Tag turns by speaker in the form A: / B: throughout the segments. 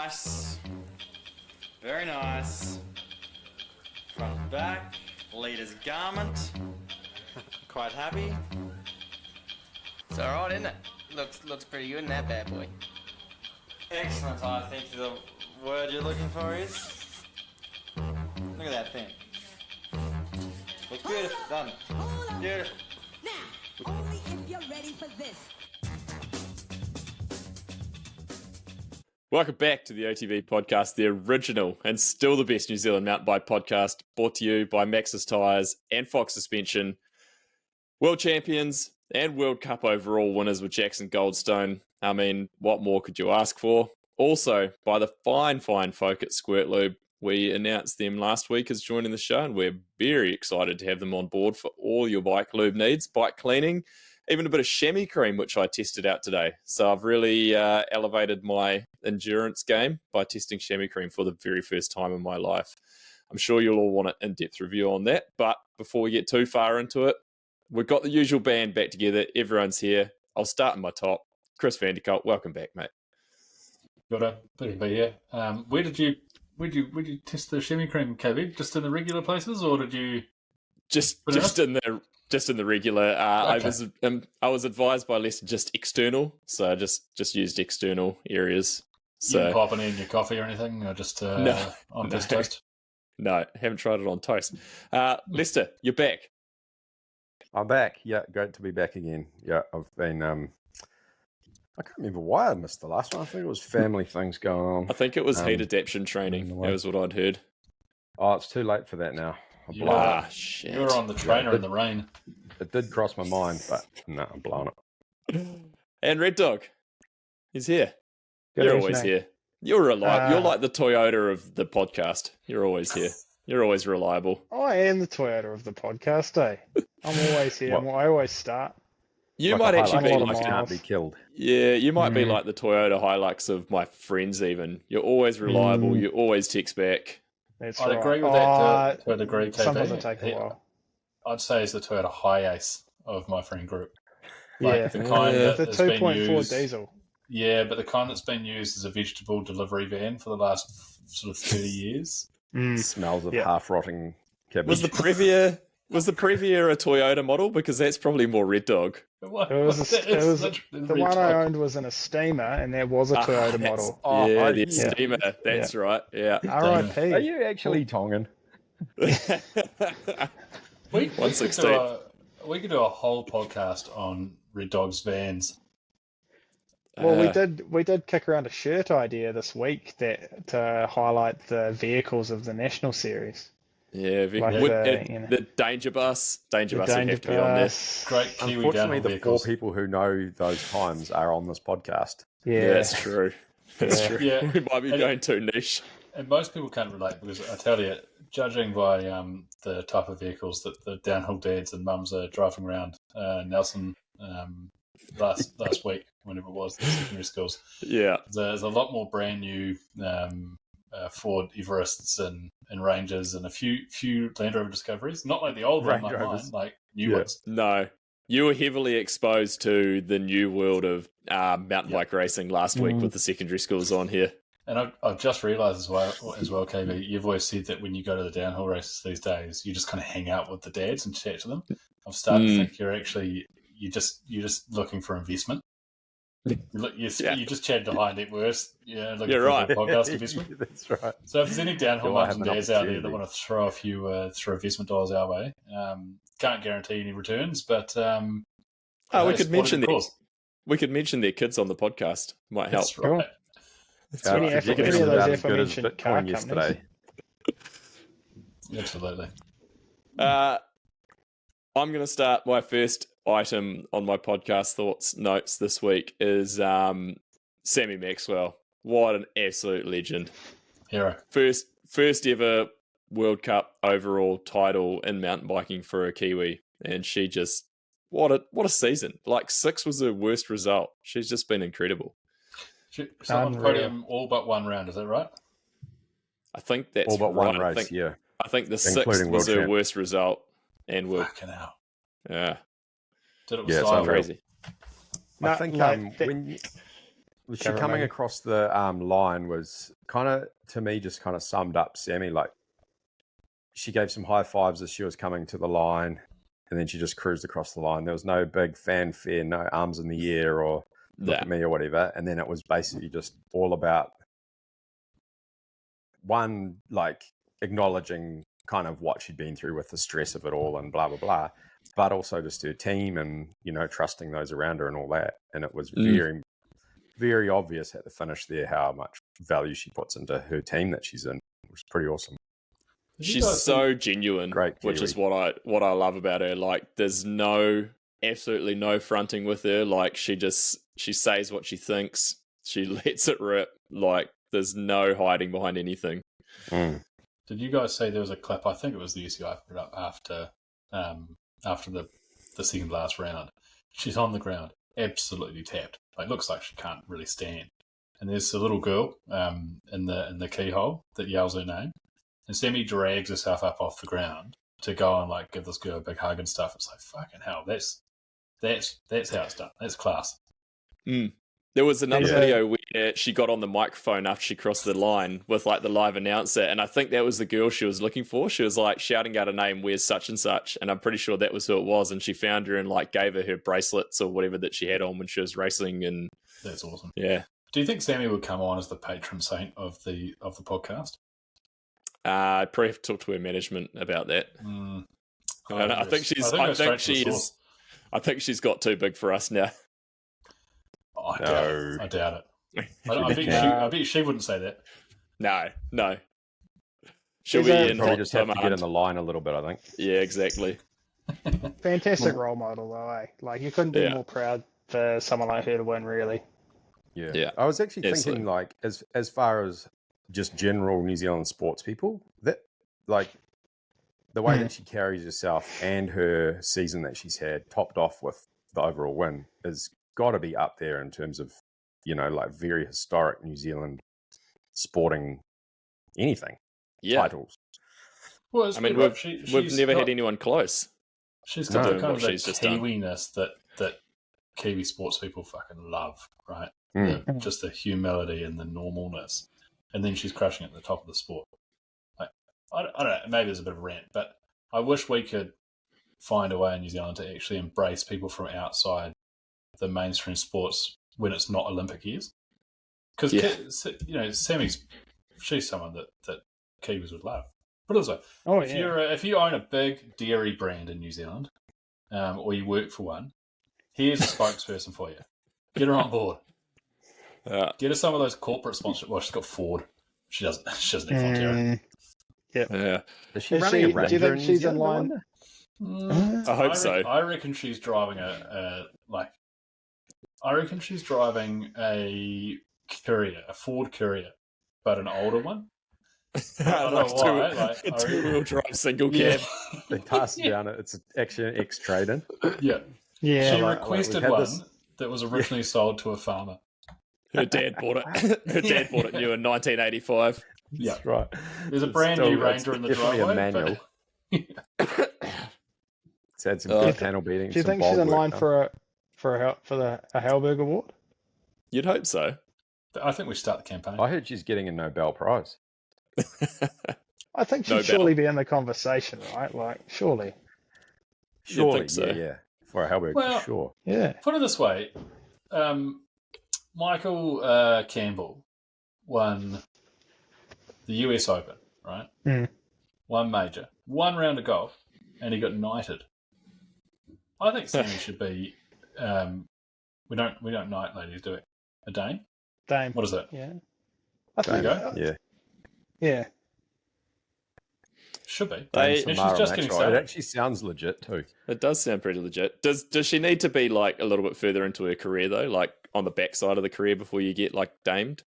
A: Nice. Very nice. Front and back. Leader's garment. Quite happy.
B: It's alright, isn't it? Looks pretty good in that bad boy.
A: Excellent, I think the word you're looking for is. Look at that thing. Looks beautiful, doesn't it? Beautiful.
C: Now, only if you're ready for this.
D: Welcome back to the OTB podcast, the original and still the best New Zealand mountain bike podcast, brought to you by Maxxis Tyres and Fox Suspension. World champions and World Cup overall winners with Jackson Goldstone. I mean, what more could you ask for? Also, by the fine folk at Squirt Lube. We announced them last week as joining the show, and we're very excited to have them on board for all your bike lube needs, bike cleaning, even a bit of chamois cream, which I tested out today. So I've really elevated my endurance game by testing chamois cream for the very first time in my life. I'm sure you'll all want an in-depth review on that. But before we get too far into it, we've got the usual band back together. Everyone's here. I'll start in my top. Chris Vanderkult, welcome back, mate.
E: Good to be here. Where did you test the chamois cream, KB? Just in the regular places, or did you
D: just in the regular?
E: Okay.
D: I was advised by Lester just external, so I just used external areas. So
E: you didn't pop any in your coffee or anything, or just on this toast?
D: No, haven't tried it on toast. Lester, you're back.
F: I'm back. Yeah, great to be back again. Yeah, I've been. I can't remember why I missed the last one. I think it was family things going on.
D: I think it was heat adaptation training. That was what I'd heard.
F: Oh, it's too late for that now.
D: Shit.
E: You were on the trainer in the rain.
F: It did cross my mind, but no, I'm blowing it.
D: And Red Dog, he's here.
G: Good
D: You're
G: evening.
D: always here. You're reliable. You're like the Toyota of the podcast. You're always here. You're always reliable.
G: I am the Toyota of the podcast, eh? I'm always here. I always start.
D: You
F: Like
D: might
F: a
D: actually be
F: Hilux
D: like
F: that can't be killed.
D: Yeah, you might be like the Toyota Hilux of my friends even. You're always reliable. You always text back.
G: That's
E: I'd
G: right.
E: agree with that to a degree, KB.
G: Sometimes it takes a while.
E: I'd say he's the Toyota high ace of my friend group.
G: Yeah,
E: the kind
G: the
E: that has been
G: 2.4
E: used,
G: diesel.
E: Yeah, but the kind that's been used as a vegetable delivery van for the last sort of 30 years.
F: Smells of half-rotting cabbage.
D: Was the Previa a Toyota model? Because that's probably more Red Dog.
G: The one I owned was in a steamer, and there was a Toyota model.
D: The steamer. That's right. Yeah.
G: R.I.P.
F: Are you actually Tongan?
E: We could
D: 116.
E: we could do a whole podcast on Red Dog's vans.
G: Well, we did kick around a shirt idea this week that to highlight the vehicles of the national series.
D: Yeah,
G: Like
D: the Danger Bus. Danger Bus would have to be on there.
E: Great Kiwi
F: Unfortunately,
E: downhill
F: the
E: vehicles.
F: 4 people who know those times are on this podcast.
D: Yeah, that's true. That's true.
E: Yeah.
D: We might be going too niche.
E: And most people can't relate because I tell you, judging by the type of vehicles that the downhill dads and mums are driving around Nelson last week, whenever it was, the secondary schools,
D: Yeah.
E: there's a lot more brand new Ford Everests and Rangers and a few Land Rover Discoveries. Not like the old one, like mine, like new ones.
D: No. You were heavily exposed to the new world of mountain bike racing last week with the secondary schools on here.
E: And I've just realised as well, KB, you've always said that when you go to the downhill races these days, you just kind of hang out with the dads and chat to them. I've started to think you're just looking for investment. You just chatted to high net worth. Yeah, looking
D: You're
E: for
D: right.
E: podcast investment.
F: That's right.
E: So if there's any downhill
F: Do I
E: mums
F: have
E: and
F: an
E: dads out there
F: opportunity?
E: that want to throw a few investment dollars our way, can't guarantee any returns, but
D: we could mention
E: their
D: We could mention their kids on the podcast. Might help.
E: That's right.
G: Any of those aforementioned car companies.
F: yesterday.
E: Absolutely.
D: I'm going to start my first item on my podcast thoughts notes this week is Sammy Maxwell. What an absolute legend.
E: Hero.
D: First ever World Cup overall title in mountain biking for a Kiwi. And she just, what a season. Like 6 was her worst result. She's just been incredible.
E: She's on the podium all but one round, is that right?
D: I think that's
F: All but
D: right.
F: one race, yeah.
D: I think the
F: Including
D: 6th was
F: world
D: her
F: champ.
D: worst result. And world.
E: Fucking hell.
D: Yeah.
E: Did it with
F: Yeah, it's
E: style.
F: unreal.
D: Crazy.
F: I think when She
G: Cover
F: coming
G: maybe.
F: across the line was kind of, to me, just kind of summed up Sammy. Like, she gave some high fives as she was coming to the line, and then she just cruised across the line. There was no big fanfare, no arms in the air or look at me or whatever. And then it was basically just all about one, like acknowledging kind of what she'd been through with the stress of it all and blah, blah, blah, but also just her team and, you know, trusting those around her and all that. And it was very, very obvious at the finish there how much value she puts into her team that she's in. It was pretty awesome.
D: She's so genuine, which is what I love about her. Like, there's absolutely no fronting with her. Like, she says what she thinks. She lets it rip. Like, there's no hiding behind anything.
E: Did you guys say there was a clip? I think it was the UCI put it up after the second last round. She's on the ground, absolutely tapped. Like, looks like she can't really stand. And there's a little girl in the keyhole that yells her name. And Sammy drags herself up off the ground to go and like give this girl a big hug and stuff. It's like, fucking hell, that's how it's done. That's class.
D: There was another video where she got on the microphone after she crossed the line with like the live announcer, and I think that was the girl she was looking for. She was like shouting out her name, "Where's such and such?" And I'm pretty sure that was who it was. And she found her and like gave her bracelets or whatever that she had on when she was racing. And
E: that's awesome.
D: Yeah.
E: Do you think Sammy would come on as the patron saint of the podcast?
D: I'd probably have to talk to her management about that. I think she's got too big for us now.
E: I doubt it. I bet she wouldn't say that.
D: No. She'll be in
F: probably just have to get in the line a little bit, I think.
D: Yeah, exactly.
G: Fantastic role model, though, eh? Like, you couldn't be more proud for someone like her to win, really.
F: Yeah. I was actually thinking, like, as far as just general New Zealand sports people, that, like, the way that she carries herself and her season that she's had, topped off with the overall win, is got to be up there in terms of, you know, like very historic New Zealand sporting anything titles.
E: Well,
D: I mean, we've never had anyone close.
E: She's got the kind of Kiwiness that Kiwi sports people fucking love, right? Just the humility and the normalness, and then she's crushing it at the top of the sport. Like, I don't know, maybe there's a bit of a rant, but I wish we could find a way in New Zealand to actually embrace people from outside the mainstream sports when it's not Olympic years. Because, you know, she's someone that Kiwis would love. Put it this way, if you own a big dairy brand in New Zealand, or you work for one, here's a spokesperson for you. Get her on board. Get her some of those corporate sponsorships. Well, she's got Ford. She doesn't need Fonterra.
D: Yeah.
F: Is she running a Ranger?
G: Do you think she's in line?
D: I hope so.
E: I reckon she's driving a Courier, a Ford Courier, but an older one. I don't know why.
D: A two-wheel drive single cab.
F: They passed down it. It's actually an X-Trade-in.
E: Yeah.
G: Yeah.
E: She requested one that was originally sold to a farmer.
D: Her dad bought it. Her dad bought it new in 1985.
E: Yeah,
F: that's right.
E: There's a brand new Ranger in the driveway.
F: A manual. It's had some good panel beating.
G: Do you think she's in line for the Halberg Award?
D: You'd hope so.
E: I think we start the campaign.
F: I heard she's getting a Nobel Prize.
G: I think she'd surely be in the conversation, right? Like, surely.
F: Surely,
D: so.
F: Yeah. For a Halberg, for sure.
G: Yeah.
E: Put it this way, Michael Campbell won the US Open, right? One major, one round of golf, and he got knighted. I think Sammy should be. We don't knight ladies, do we? A dame.
G: Dame.
E: What is it?
G: Yeah.
E: There you go.
G: Yeah.
E: Should be.
F: And she's just getting started. It actually sounds legit too.
D: It does sound pretty legit. Does she need to be like a little bit further into her career though, like on the backside of the career before you get like damed?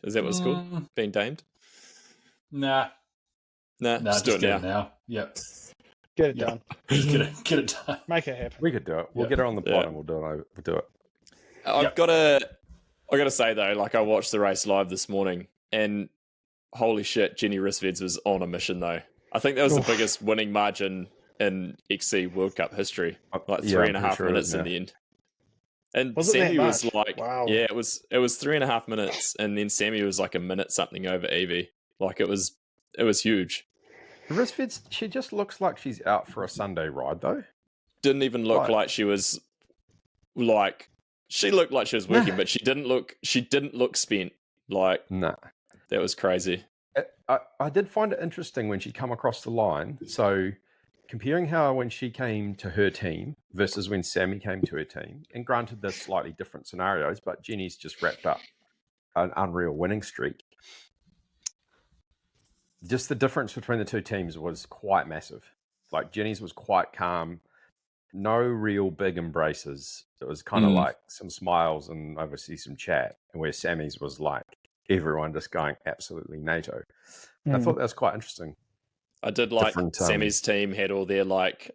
D: Is that what it's called? Being damed?
E: Nah.
D: Just do it now.
E: Yep.
G: Get it done.
E: Just get it done.
G: Make it happen.
F: We could do it. We'll get her on the pod and we'll do it.
D: I gotta say though, like I watched the race live this morning, and holy shit, Jenny Rissveds was on a mission though. I think that was the biggest winning margin in XC World Cup history, like 3.5 minutes in the end. And
G: Was it
D: Sammy
G: that
D: was
G: much?
D: like,
G: Wow.
D: yeah, it was 3.5 minutes, and then Sammy was like a minute something over Evie. Like it was huge.
F: Risford, she just looks like she's out for a Sunday ride, though.
D: Didn't even look like she was like she looked like she was working, but she didn't look spent. Like
F: Nah.
D: That was crazy.
F: I did find it interesting when she come across the line. So comparing how when she came to her team versus when Sammy came to her team, and granted there's slightly different scenarios, but Jenny's just wrapped up an unreal winning streak. Just the difference between the two teams was quite massive. Like Jenny's was quite calm, no real big embraces. It was kind of like some smiles and obviously some chat, and where Sammy's was like everyone just going absolutely NATO. I thought that was quite interesting.
D: I did like Sammy's team had all their like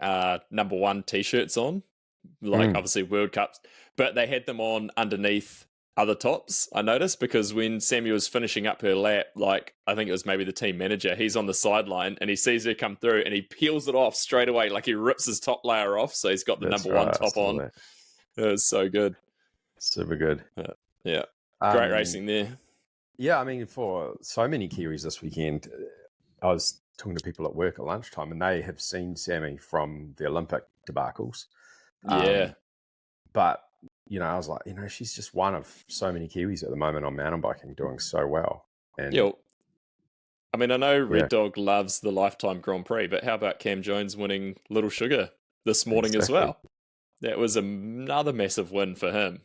D: number one t-shirts on, like obviously World Cups, but they had them on underneath other tops, I noticed, because when Sammy was finishing up her lap, like I think it was maybe the team manager, he's on the sideline and he sees her come through and he peels it off straight away, like he rips his top layer off, so he's got the number one top on. It was so good.
F: Super good.
D: Yeah. Great racing there.
F: Yeah, I mean, for so many Kiwis this weekend, I was talking to people at work at lunchtime and they have seen Sammy from the Olympic debacles.
D: Yeah.
F: But, you know, I was like, you know, she's just one of so many Kiwis at the moment on mountain biking doing so well. And
D: yeah. I mean, I know Red Dog loves the Lifetime Grand Prix, but how about Cam Jones winning Little Sugar this morning as well? That was another massive win for him.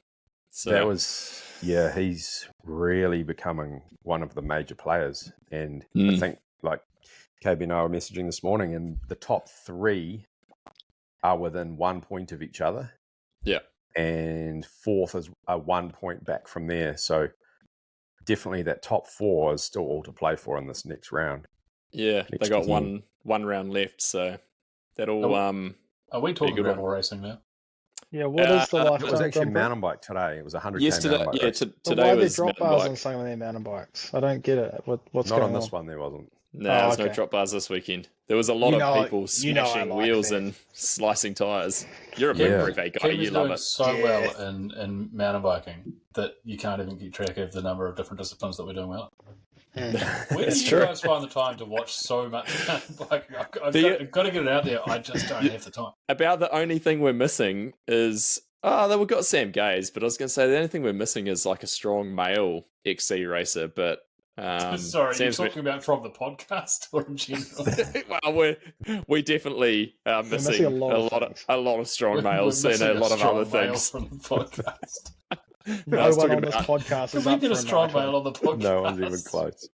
D: So
F: that was, yeah, he's really becoming one of the major players. And I think, like, KB and I were messaging this morning, and the top three are within 1 point of each other.
D: Yeah.
F: And fourth is a 1 point back from there. So definitely that top four is still all to play for in this next round.
D: Yeah, they got one round left, so that'll
E: Are we talking gravel racing now?
G: Yeah, what is the Lifetime?
F: It was actually mountain bike today. It was 100k
D: yesterday.
F: Mountain bike
D: Yeah, today
G: why
D: was
G: drop
D: mountain
G: bars
D: bike.
G: on some of their mountain bikes? I don't get it. What's
F: Not
G: going
F: on this one. There wasn't.
D: No, there's no drop bars this weekend. There was a lot of people smashing wheels and slicing tires. You're a big brevet guy. You love it.
E: So well in mountain biking that you can't even keep track of the number of different disciplines that we're doing well. Where do you guys find the time to watch so much mountain biking? I've got to get it out there. I just don't have the time.
D: About the only thing we're missing is we've got Sam Gaze, but I was going to say the only thing we're missing is like a strong male XC racer, but.
E: Sorry, you're talking about from the podcast or in general?
D: Well, we definitely are missing a lot of strong males and a lot of other things
E: from the podcast.
G: No one on this podcast is
E: Can we get a strong male on the podcast?
F: No one's even close.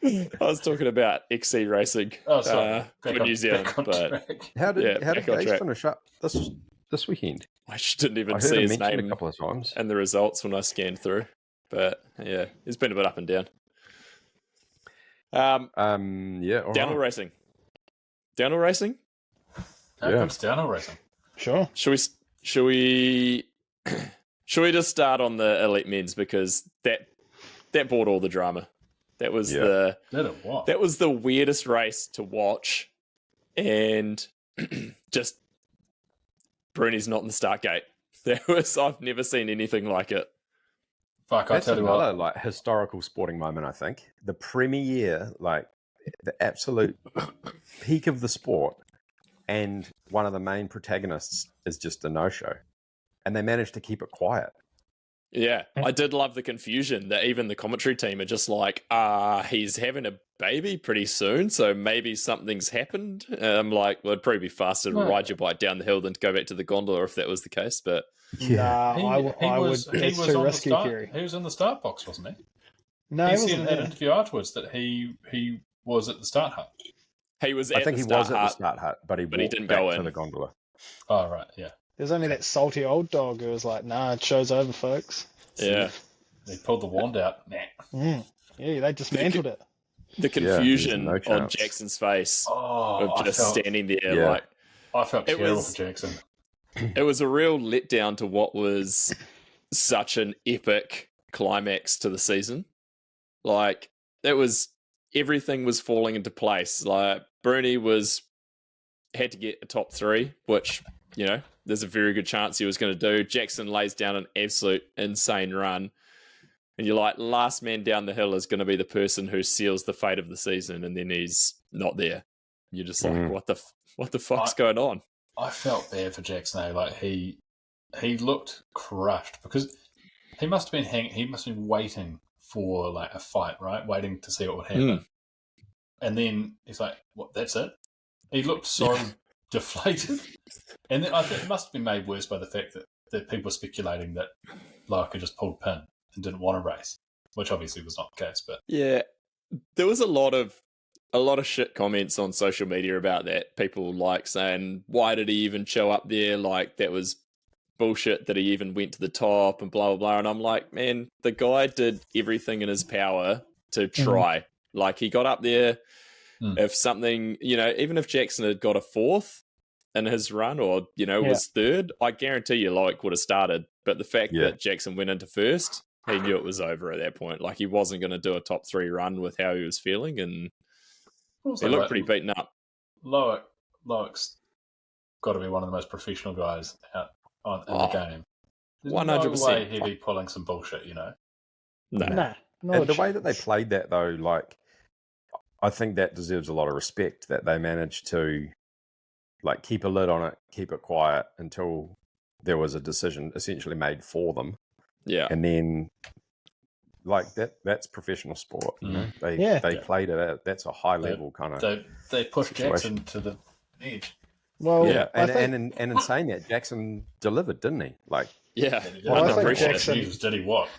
D: I was talking about XC racing for New Zealand, but
F: how did Gaze finish up this weekend?
D: I didn't even see his name
F: a couple of times
D: and the results when I scanned through, but yeah, it's been a bit up and down. Downhill racing. Downhill racing?
E: How comes downhill racing?
G: Sure.
D: Should we just start on the elite men's, because that brought all the drama. That was that was the weirdest race to watch, and just Bruni's not in the start gate. I've never seen anything like it.
E: Fuck, I tell you what,
F: like historical sporting moment. I think the premiere, like the absolute peak of the sport, and one of the main protagonists is just a no-show, and they managed to keep it quiet.
D: Yeah, I did love the confusion that even the commentary team are just like, he's having a baby pretty soon, so maybe something's happened. I'm like, well, it'd probably be faster to ride your bike down the hill than to go back to the gondola if that was the case, but...
G: Yeah, I would. It's too risky, Kerry.
E: He was in the start box, wasn't he?
G: No,
E: he said in that interview afterwards that he was at the start hut.
D: He was.
F: I think he was at the start hut, but he
D: didn't go in
F: to the gondola.
E: Oh right, yeah.
G: There's only that salty old dog who was like, "Nah, show's over, folks."
D: Yeah,
E: they pulled the wand out.
G: Yeah, they dismantled it.
D: The confusion on Jackson's face of just standing there, like
E: I felt terrible for Jackson.
D: It was a real letdown to what was such an epic climax to the season. Like, everything was falling into place. Like, Bruni had to get a top three, which, there's a very good chance he was going to do. Jackson lays down an absolute insane run. And you're like, last man down the hill is going to be the person who seals the fate of the season, and then he's not there. You're just like, what the fuck's going on?
E: I felt bad for Jackson. Like he looked crushed because he must have been waiting for like a fight, right? Waiting to see what would happen. And then he's like, "What? That's it?" He looked so deflated, and then I think it must have been made worse by the fact that people were speculating that Loic had just pulled a pin and didn't want to race, which obviously was not the case. But
D: yeah, there was a lot of shit comments on social media about that. People like saying, "Why did he even show up there? Like that was bullshit that he even went to the top and blah blah blah." And I'm like, man, the guy did everything in his power to try. Like he got up there. If something, even if Jackson had got a fourth in his run, or was third, I guarantee you Loic would have started. But the fact that Jackson went into first, he knew it was over at that point. Like he wasn't going to do a top 3 run with how he was feeling, and he looked pretty beaten up.
E: Loic's got to be one of the most professional guys out in the game. There's 100%. No way he'd be pulling some bullshit,
D: No.
F: And the way that they played that, though, like, I think that deserves a lot of respect, that they managed to, like, keep a lid on it, keep it quiet until there was a decision essentially made for them.
D: Yeah.
F: And then, like, that's professional sport. They played it at, that's a high level kind of
E: They pushed Jackson to the edge.
G: Well,
F: yeah, and in saying that, Jackson delivered, didn't he? Like,
D: yeah.
G: Well, I think Jackson
E: did he what?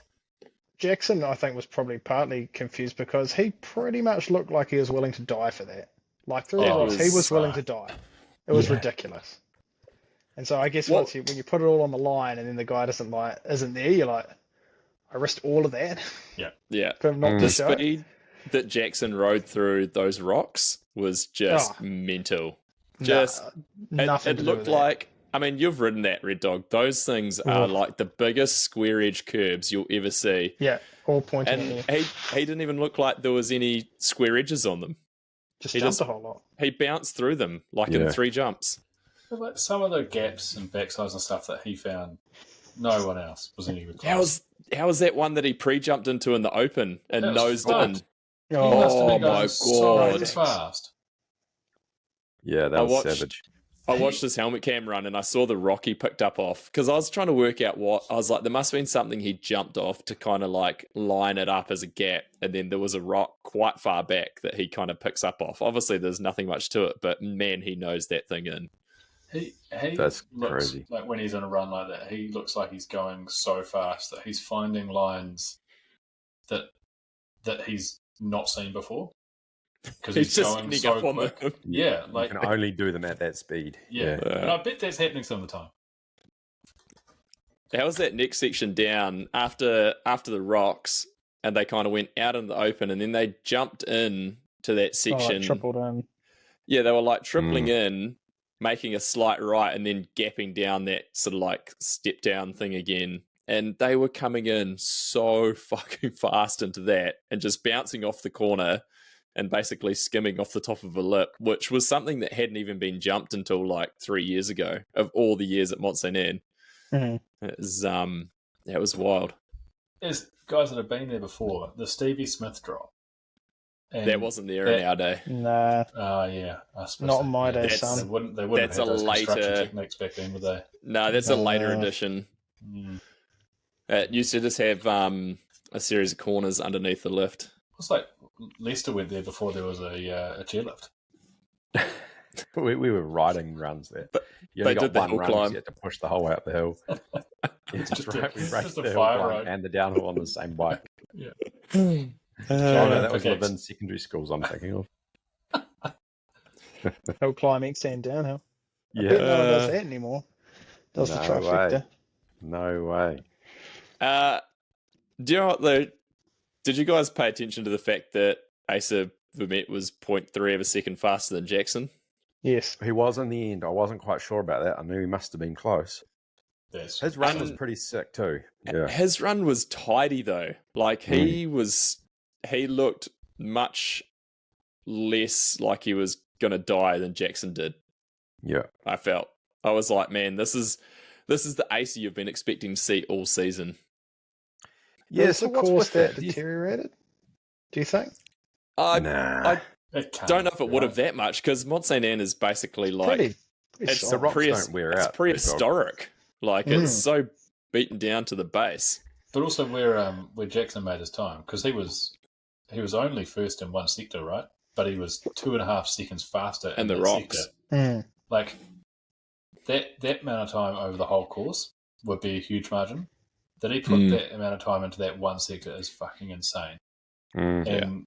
G: Jackson, I think, was probably partly confused because he pretty much looked like he was willing to die for that. Like through the rocks, he was willing to die. It was ridiculous. And so I guess when you put it all on the line, and then the guy isn't there, you're like, I risked all of that.
D: Yeah.
G: For him not to show.
D: The speed that Jackson rode through those rocks was just mental.
G: Nothing.
D: It looked like. I mean, you've ridden that, Red Dog. Those things are like the biggest square edge curbs you'll ever see.
G: Yeah, all pointing.
D: And he didn't even look like there was any square edges on them.
G: He jumped a whole lot.
D: He bounced through them in 3 jumps.
E: But like some of the gaps and backsides and stuff that he found, no one else was anywhere close.
D: How was that one that he pre-jumped into in the open and nosed in?
E: Oh my god! So fast.
F: Yeah, that was savage.
D: I watched his helmet cam run and I saw the rock he picked up off, because I was trying to work out I was like, there must have been something he jumped off to kind of like line it up as a gap, and then there was a rock quite far back that he kind of picks up off. Obviously there's nothing much to it, but man, he knows that thing in.
F: That's
E: looks
F: crazy.
E: like when he's on a run like that, he looks like he's going so fast that he's finding lines that he's not seen before. Because he's
D: just
E: going so quick. Yeah, like
F: you can only do them at that speed.
E: Yeah. And I bet that's happening some of the time.
D: How was that next section down after the rocks, and they kind of went out in the open, and then they jumped in to that section.
G: Tripled in.
D: Yeah, they were like tripling in, making a slight right, and then gapping down that sort of like step down thing again. And they were coming in so fucking fast into that and just bouncing off the corner and basically skimming off the top of a lip, which was something that hadn't even been jumped until like 3 years ago, of all the years at Mt Sainte Anne. That was wild.
E: There's guys that have been there before. The Stevie Smith drop. And
D: that wasn't there in our day.
G: Nah.
E: Yeah.
G: Not in my day, son.
E: They wouldn't have had those construction techniques back then, would they?
D: No, that's a later edition. It used to just have a series of corners underneath the lift.
E: It's like Leicester went there before there was a chairlift.
F: we were riding runs there.
D: But
F: you only
D: they
F: got
D: did
F: one
D: the
F: run,
D: climb.
F: you had to push the whole way up the hill. We raced the hill climb and the downhill on the same bike.
E: Yeah.
F: That was within secondary schools I'm thinking of.
G: Hill climbing and downhill. I
F: Yeah.
G: bet no one does that anymore. Does the trifecta.
F: No way.
D: Do you know what though? Did you guys pay attention to the fact that Asa Vermette was 0.3 of a second faster than Jackson?
G: Yes.
F: He was in the end. I wasn't quite sure about that. I knew he must have been close. His run was pretty sick too. Yeah.
D: His run was tidy though. Like he looked much less like he was going to die than Jackson did.
F: Yeah.
D: I felt I was like, man, this is the Acer you've been expecting to see all season.
F: Yeah,
G: Was
F: so
G: the
F: what's
G: course
F: with
G: that
F: that?
G: deteriorated? Do you think?
F: Nah.
D: I don't know if it would have that much, because Mt Sainte Anne is basically like
G: Pretty
D: it's
F: The
G: solid.
F: rocks don't wear
D: it's
F: out.
D: prehistoric. Like it's so beaten down to the base.
E: But also where Jackson made his time, because he was only first in one sector, right? But he was 2.5 seconds faster in
D: the
E: that
D: rocks.
E: sector. Like that amount of time over the whole course would be a huge margin. That he put that amount of time into that one sector is fucking insane. And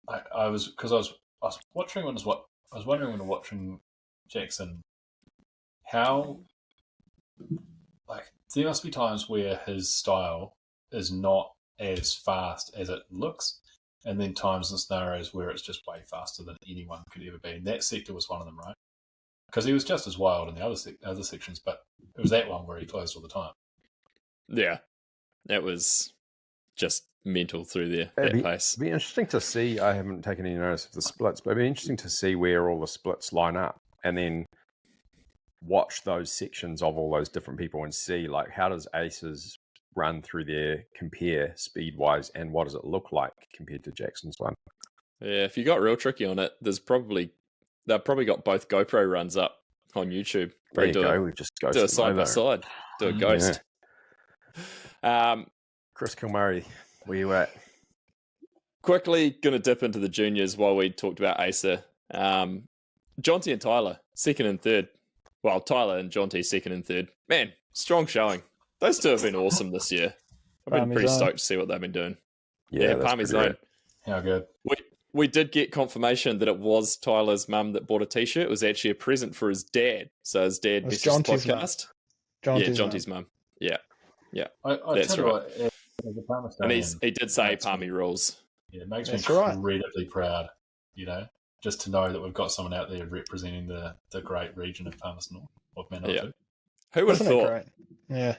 E: I was watching when I was wondering when watching Jackson how like there must be times where his style is not as fast as it looks, and then times and scenarios where it's just way faster than anyone could ever be. And that sector was one of them, right? Because he was just as wild in the other sections, but it was that one where he closed all the time.
D: Yeah, that was just mental through there, that pace.
F: It'd be interesting to see. I haven't taken any notice of the splits, but it'd be interesting to see where all the splits line up, and then watch those sections of all those different people and see like how does Aces run through there, compare speed wise, and what does it look like compared to Jackson's one.
D: Yeah, if you got real tricky on it, they've probably got both GoPro runs up on YouTube.
F: There you go. We just
D: do a side by side. Do a ghost.
F: Chris Kilmurray, where you at?
D: Quickly going to dip into the juniors while we talked about Acer. Jonty and Tyler, second and third. Well, Tyler and Jonty, second and third. Man, strong showing. Those two have been awesome this year. I've been pretty stoked to see what they've been doing. Yeah, Palmy Zone.
E: How good.
D: We did get confirmation that it was Tyler's mum that bought a T-shirt. It was actually a present for his dad. So his dad missed his podcast. Jonty's mum. Yeah.
E: I
D: that's
E: tell
D: right.
E: You what, as a
D: and he did say Palmy rules.
E: Yeah, it makes me incredibly proud, just to know that we've got someone out there representing the great region of Palmerston North, of Manawatu.
D: Who would have thought?
G: Yeah.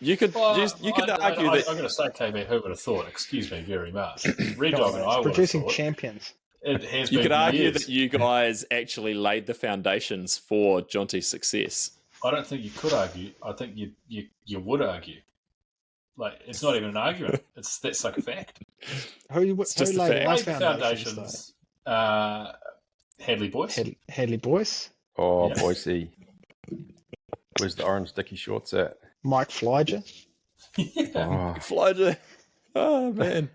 D: You could argue that.
E: I'm going to say, KB, who would have thought? Excuse me very much. Red Dog and I would
G: producing
E: have thought.
G: champions.
E: It has
D: you
E: been
D: could argue
E: years.
D: that you guys actually laid the foundations for Jonty's success.
E: I don't think you could argue. I think you would argue. Like, it's not even an argument. That's like a fact.
G: Who
D: just a
G: laid
D: fact.
G: those foundations?
E: Hadley Boyce.
G: Hadley Boyce.
F: Oh, yeah. Boise. Where's the orange sticky shorts at?
G: Mike Flyger.
E: Yeah.
D: Flyger. Oh, man.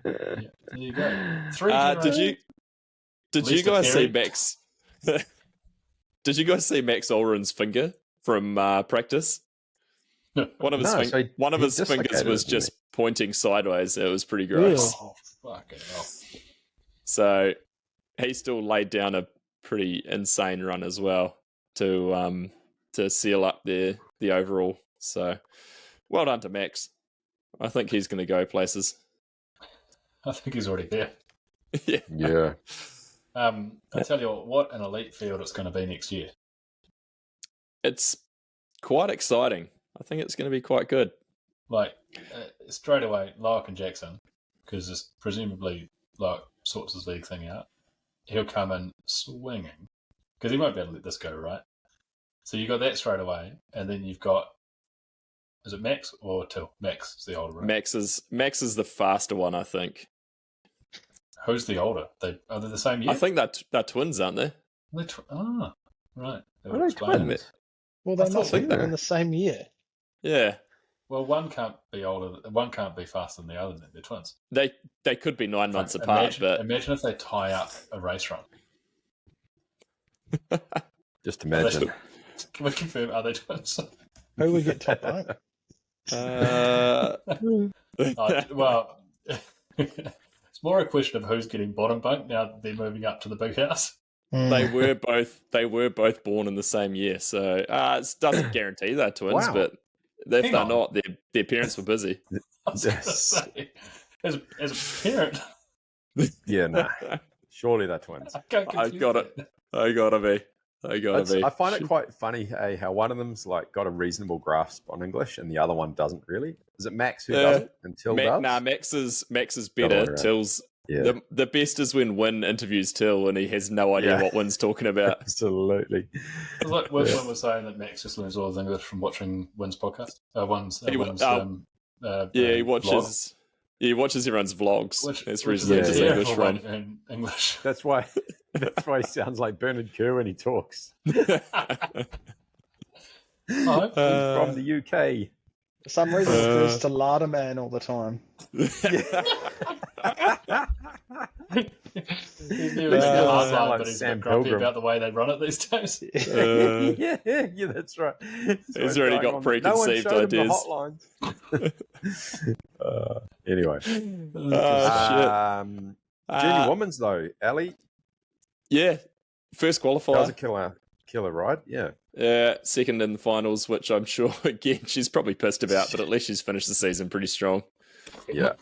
E: Yeah, there you go.
D: Did you guys see Max? Did you guys see Max Olren's finger from practice? One of his fingers was just pointing sideways. It was pretty gross.
E: Oh, fucking hell.
D: So he still laid down a pretty insane run as well to seal up the overall. So well done to Max. I think he's going to go places.
E: I think he's already there.
F: Yeah.
E: I tell you what an elite field it's going to be next year.
D: It's quite exciting. I think it's going to be quite good.
E: Like, straight away, Loic and Jackson, because it's presumably Loic sorts his league thing out. He'll come in swinging, because he won't be able to let this go, right? So you got that straight away, and then you've got, is it Max or Till? Max is the older one.
D: Max is the faster one, I think.
E: Who's the older? Are they the same year?
D: I think they're twins, aren't they?
E: Right. That
F: Are
E: would
F: they
E: explain
F: twins?
E: it.
G: Well, they
E: I
G: must
E: thought
G: have been in the same year.
D: Yeah.
E: Well, one can't be older. One can't be faster than the other. They're twins.
D: They could be 9 months apart, but
E: imagine if they tie up a race run.
F: Just imagine.
E: Can we confirm? Are they twins?
G: Who would get top eight?
E: Well, it's more a question of who's getting bottom bunk now that they're moving up to the big house.
D: They were both born in the same year, so it doesn't guarantee they're twins.
F: Wow.
D: But if they're not, their parents were busy.
E: I was going to say, as a parent,
F: Yeah, nah. Surely they're twins.
E: I can't
D: I
E: confuse
D: got
E: it.
D: it. I gotta be.
F: I find it quite funny, how one of them's like got a reasonable grasp on English and the other one doesn't really. Is it Max who doesn't until does?
D: Nah, Max is better.
F: Right.
D: Till's
F: Yeah,
D: The best is when Win interviews Till and he has no idea what Win's talking about.
F: absolutely.
E: It's like Win was saying that Max just learns all his English from watching Win's podcast.
D: He
E: vlog.
D: watches everyone's vlogs. That's where he
E: Which
D: learns
E: is
D: his English from.
E: in English.
F: That's why he sounds like Bernard Kerr when he talks. From the UK.
G: For some reason, it refers to Larder Man all the time.
E: He's never seen last line, but he's
F: Sam
E: a bit grumpy
F: Pilgrim.
E: about the way they run it these days.
F: Yeah, that's right.
D: He's already got preconceived ideas.
F: Anyway.
D: Shit.
F: Junior women's though, Ali.
D: Yeah. First
F: That was
D: qualifier.
F: a killer ride. Yeah.
D: Second in the finals, which I'm sure, again, she's probably pissed about, but at least she's finished the season pretty strong.
F: Yeah.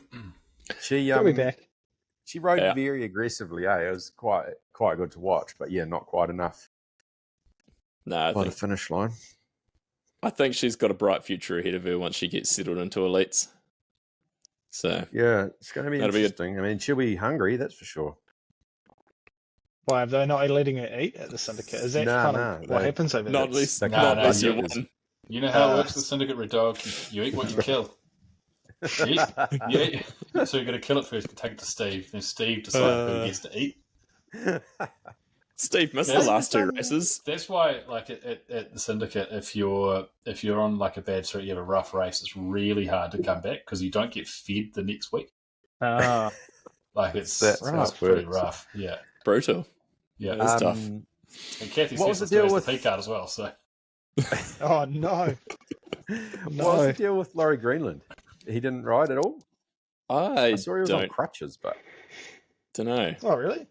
F: She
G: She'll be back.
F: She rode very aggressively, It was quite good to watch, but not quite enough.
D: No,
F: By the finish line.
D: I think she's got a bright future ahead of her once she gets settled into elites. So
F: yeah, it's going to be
D: that'll
F: interesting. I mean, she'll be hungry, that's for sure.
G: Why, have they not letting her eat at the syndicate? Is that what happens over there?
D: Not unless you win.
E: You know how it works with the syndicate, Red Dog? You eat what you kill. You eat. So you're going to kill it first, take it to Steve. Then Steve decides who gets to eat.
D: Steve missed the last two races.
E: That's why, like at the syndicate, if you're on like a bad streak, you have a rough race, it's really hard to come back because you don't get fed the next week. Like it's pretty rough. Yeah,
D: brutal.
E: Yeah,
D: it's tough.
E: And Kathy
F: what was
E: says
F: the deal with
E: the P card as well? So,
G: oh no.
F: What was the deal with Laurie Greenland? He didn't ride at all.
D: I
F: saw he was on crutches, but
D: don't know.
G: Oh really?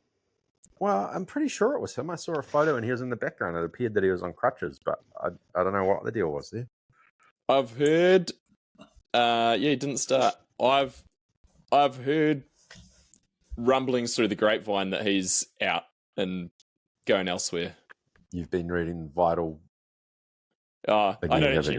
F: Well, I'm pretty sure it was him. I saw a photo and he was in the background. It appeared that he was on crutches, but I don't know what the deal was there.
D: I've heard. He didn't start. I've heard rumblings through the grapevine that he's out and going elsewhere.
F: You've been reading Vital.
D: I don't actually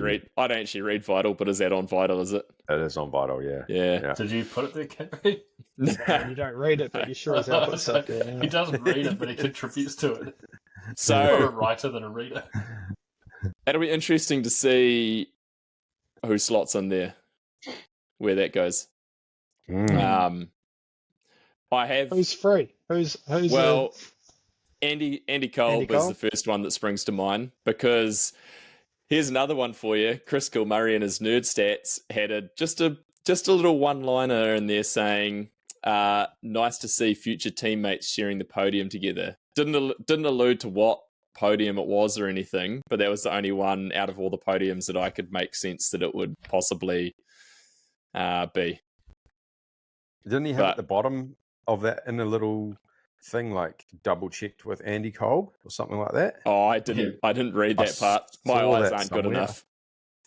D: read Vital, but is that on Vital? Is it?
F: It is on Vital. Yeah.
D: Yeah.
E: Did you put it there, Kathy?
G: You don't read it, but you sure as hell put stuff there.
E: He doesn't read it, but he contributes to it.
D: So
E: more a writer than a reader.
D: It'll be interesting to see who slots in there, where that goes. I have.
G: Who's free? Who's
D: well? Andy Kolb is the first one that springs to mind because here's another one for you. Chris Kilmurray and his Nerd Stats had just a little one-liner in there saying, "Nice to see future teammates sharing the podium together." Didn't allude to what podium it was or anything, but that was the only one out of all the podiums that I could make sense that it would possibly be.
F: Didn't he have at the bottom of that in a little thing like double checked with Andy Kolb or something like that?
D: Oh, I didn't read that part. My eyes aren't good enough.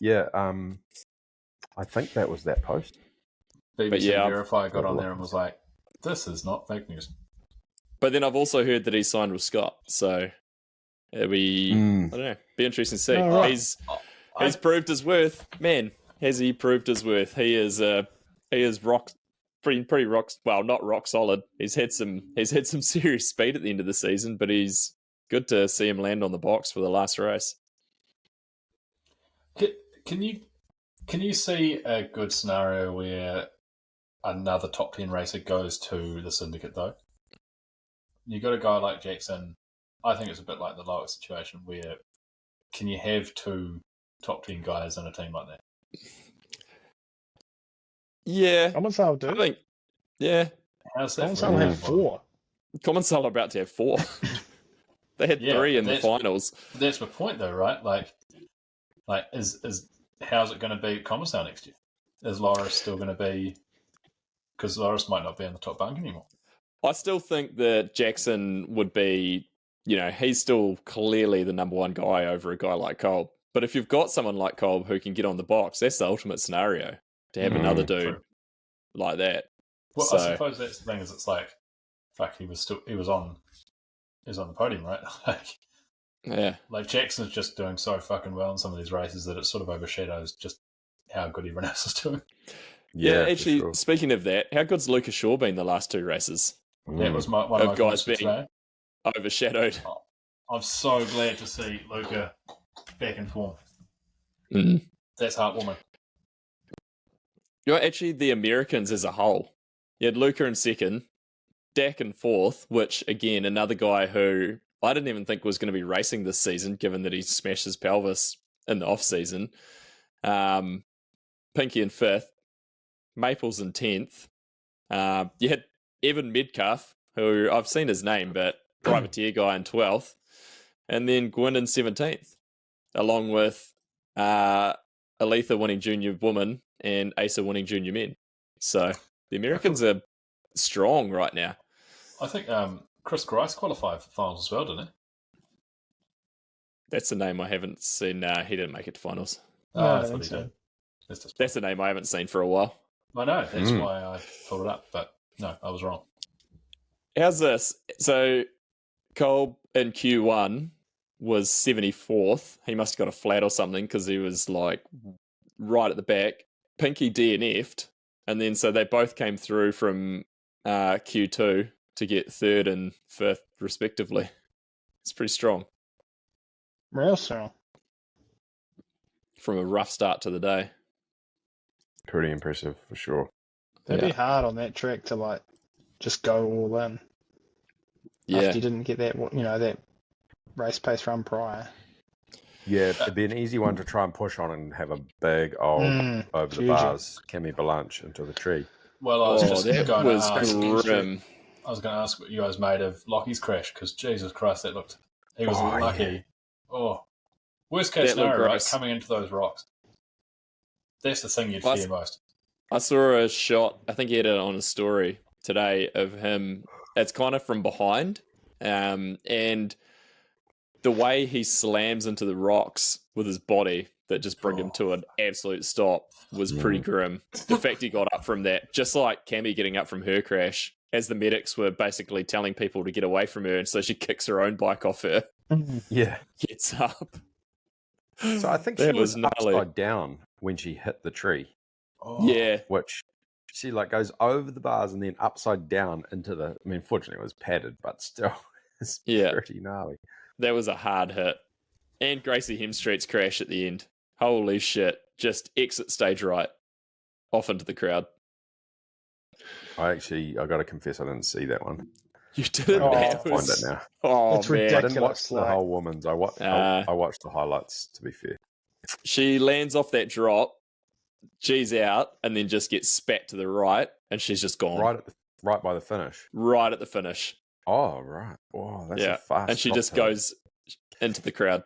F: Yeah, I think that was that post.
E: BBC Verify got on there and was like, "This is not fake news."
D: But then I've also heard that he signed with Scott, so it'll be I don't know, be interesting to see.
G: Oh, right.
D: He's proved his worth, man. Has he proved his worth? He is pretty rock. Well, not rock solid. He's had some serious speed at the end of the season, but he's good to see him land on the box for the last race.
E: Can you see a good scenario where another top 10 racer goes to the syndicate though? You got a guy like Jackson. I think it's a bit like the Loic situation where can you have two top 10 guys in a team like that?
D: Yeah,
G: Commensal do.
D: I think. Yeah,
E: how's that?
G: Commensal had 4.
D: Commensal are about to have 4. They had 3 in the finals.
E: That's my point, though, right? Like is how's it going to be at Commensal next year? Is Loris still going to be? Because Loris might not be in the top bunk anymore.
D: I still think that Jackson would be, he's still clearly the number one guy over a guy like Kolb. But if you've got someone like Kolb who can get on the box, that's the ultimate scenario to have another dude like that.
E: Well, I suppose that's the thing is it's like, fuck, he was on the podium, right? Like Jackson's just doing so fucking well in some of these races that it sort of overshadows just how good everyone else is doing.
D: Yeah, actually,
F: sure.
D: speaking of that, how good's Lucas Shaw been the last 2 races?
E: That was one of my
D: guys
E: points for
D: being
E: today.
D: overshadowed.
E: I'm so glad to see Luca back in form.
D: Mm.
E: That's heartwarming.
D: You know, actually, the Americans as a whole, you had Luca in second, Dak in fourth, which, again, another guy who I didn't even think was going to be racing this season, given that he smashed his pelvis in the off-season. Pinky in fifth, Maples in 10th. You had Evan Medcalf, who I've seen his name, but privateer guy in 12th. And then Gwyn in 17th, along with Aletha winning junior woman and Asa winning junior men. So the Americans are strong right now.
E: I think Chris Grice qualified for finals as well, didn't he?
D: That's the name I haven't seen. He didn't make it to finals.
E: No, I thought he
G: so.
E: did.
D: That's the name I haven't seen for a while.
E: I know, that's why I pulled it up, but no, I was wrong.
D: How's this? So Cole in Q1 was 74th. He must have got a flat or something because he was like right at the back. Pinky DNF'd, and then so they both came through from Q2 to get third and fifth respectively. It's pretty strong.
G: Real strong.
D: From a rough start to the day.
F: Pretty impressive for sure.
G: It'd be hard on that track to like just go all in.
D: Yeah.
G: After you didn't get that, that race pace run prior.
F: Yeah, it'd be an easy one to try and push on and have a big old over the
G: huge.
F: bars Cammy Balanche into the tree.
E: Well, I was just going to ask.
D: Grim.
E: I was going to ask what you guys made of Lockie's crash because Jesus Christ, that looked. He was lucky. Yeah. Oh, worst case scenario, right? Coming into those rocks. That's the thing you'd fear most.
D: I saw a shot. I think he had it on a story today of him. It's kind of from behind, and the way he slams into the rocks with his body that just bring him to an absolute stop was pretty grim. The fact he got up from that, just like Cammy getting up from her crash, as the medics were basically telling people to get away from her, and so she kicks her own bike off her.
F: Yeah.
D: Gets up.
F: So I think she was upside down when she hit the tree.
E: Oh.
D: Yeah.
F: Which she like goes over the bars and then upside down into the... I mean, fortunately it was padded, but still, it's pretty gnarly.
D: That was a hard hit. And Gracie Hemstreet's crash at the end. Holy shit. Just exit stage right. Off into the crowd.
F: I got to confess I didn't see that one.
D: You didn't?
F: I'll find it now.
D: Oh,
G: it's
D: man.
G: ridiculous.
F: I didn't watch the whole woman's. I watched the highlights, to be fair.
D: She lands off that drop, G's out, and then just gets spat to the right, and she's just gone.
F: Right by the finish.
D: Right at the finish.
F: Oh, right. Oh, that's a fast
D: and she just goes into the crowd.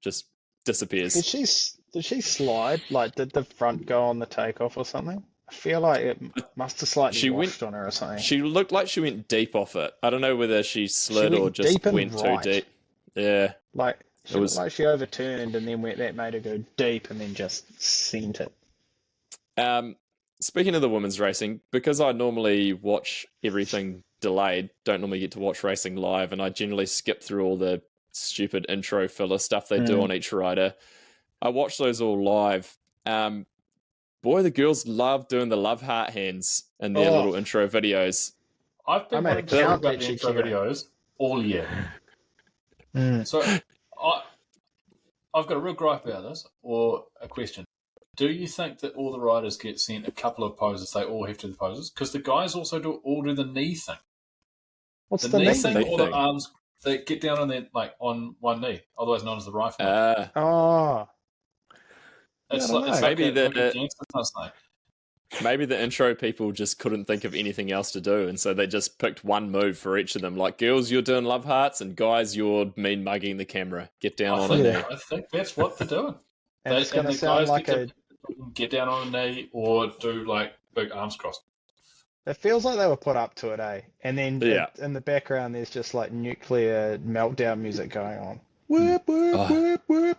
D: Just disappears.
G: Did she slide? Like, did the front go on the takeoff or something? I feel like it must have slightly washed on her or something.
D: She looked like she went deep off it. I don't know whether she slid or just went too deep. Yeah.
G: Like, it was like she overturned and then that made her go deep and then just sent it.
D: Speaking of the women's racing, because I normally watch everything delayed, don't normally get to watch racing live, and I generally skip through all the stupid intro filler stuff they do on each rider. I watch those all live. Boy, the girls love doing the love heart hands in their little intro videos.
E: I've been wanting to talk about the intro videos all year. So I've got a real gripe about this, or a question. Do you think that all the riders get sent a couple of poses? They all have to do the poses? Because the guys also do the knee thing.
G: What's the knee thing?
E: Or the arms, they get down on their, like, on one knee, otherwise known as the rifle. It's like
D: maybe the intro people just couldn't think of anything else to do, and so they just picked one move for each of them. Like, girls, you're doing love hearts, and guys, you're mean mugging the camera. Get down on a knee.
E: I think that's what they're doing.
G: And it's going to sound like
E: get down on a knee or do like big arms crossed.
G: It feels like they were put up to it, eh? And then in the background, there's just like nuclear meltdown music going on. Whoop, whoop, whoop, whoop.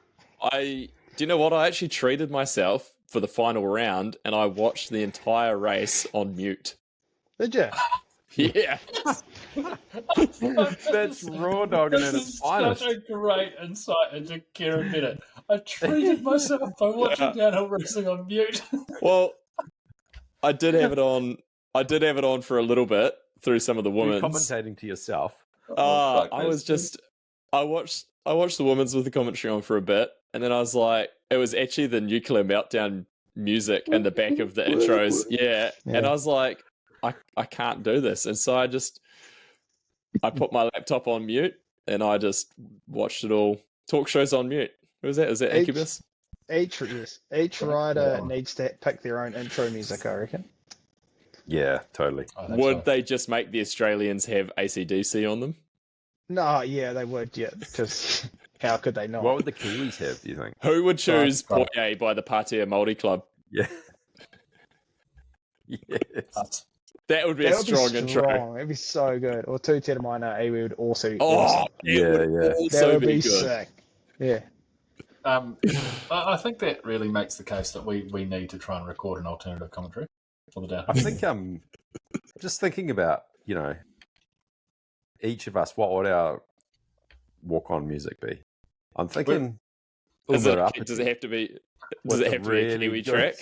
D: Do you know what? I actually treated myself for the final round, and I watched the entire race on mute.
G: Did you?
D: Yeah.
F: That's raw dogging at its finest.
E: Such a great insight into Kieran Bennett. I treated myself by watching downhill racing on mute.
D: Well, I did have it on. I did have it on for a little bit through some of the
F: You're
D: women's.
F: commentating to yourself.
D: I was just. I watched the women's with the commentary on for a bit, and then I was like, it was actually the nuclear meltdown music in the back of the intros. Yeah. And I was like, I can't do this, and so I put my laptop on mute and I just watched it all. Talk shows on mute. Who was that? Is that Incubus?
G: Each rider needs to pick their own intro music, I reckon.
F: Yeah, totally.
D: Would they just make the Australians have AC/DC on them?
G: No, yeah, they would, yeah, because how could they not?
F: What would the Kiwis have, do you think?
D: Who would choose Poye by the Patea Māori Club?
F: Yeah. Yes.
D: That would be a strong intro.
G: It'd be so good. Or Tu Te Maina, Iwi would also be
D: Oh,
G: awesome.
F: Yeah.
G: That would be sick. Yeah.
E: I think that really makes the case that we need to try and record an alternative commentary for the downhill.
F: I think I'm just thinking about, each of us, what would our walk-on music be? I'm thinking...
D: Does it have to be a Kiwi track?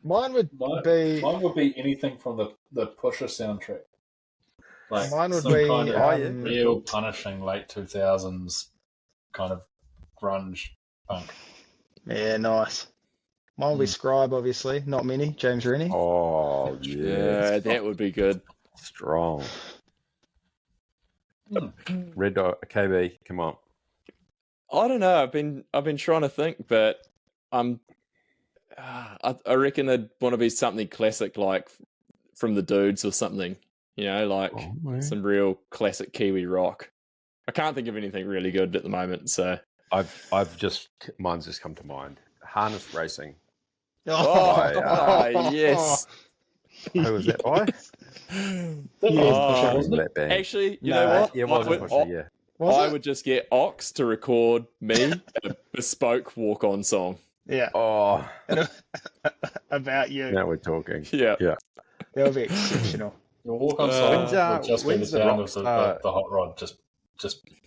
G: Mine would be
E: anything from the Pusher soundtrack. Like
G: mine would
E: some
G: be
E: kind of real punishing late 2000s kind of grunge punk.
G: Yeah, nice. Mine would be Scribe, obviously. Not many. James Rooney.
F: Oh,
D: Yeah, that would be good.
F: Strong. Red Dot, KB, come on.
D: I don't know. I've been trying to think, but I reckon it'd want to be something classic, like from the Dudes or something. Some real classic Kiwi rock. I can't think of anything really good at the moment. So
F: Mine's just come to mind. Harness Racing.
D: Yes.
F: Who was that by?
E: That
F: band.
D: Actually, you know what?
F: Yeah, it was Pusher, yeah.
D: I would just get Ox to record me a bespoke walk-on song.
G: Yeah.
F: Oh.
G: About you.
F: Now we're talking.
D: Yeah.
F: Yeah.
G: That would be exceptional.
E: Your walk-on song would just be the sound of
F: Rockstar-
E: the hot rod just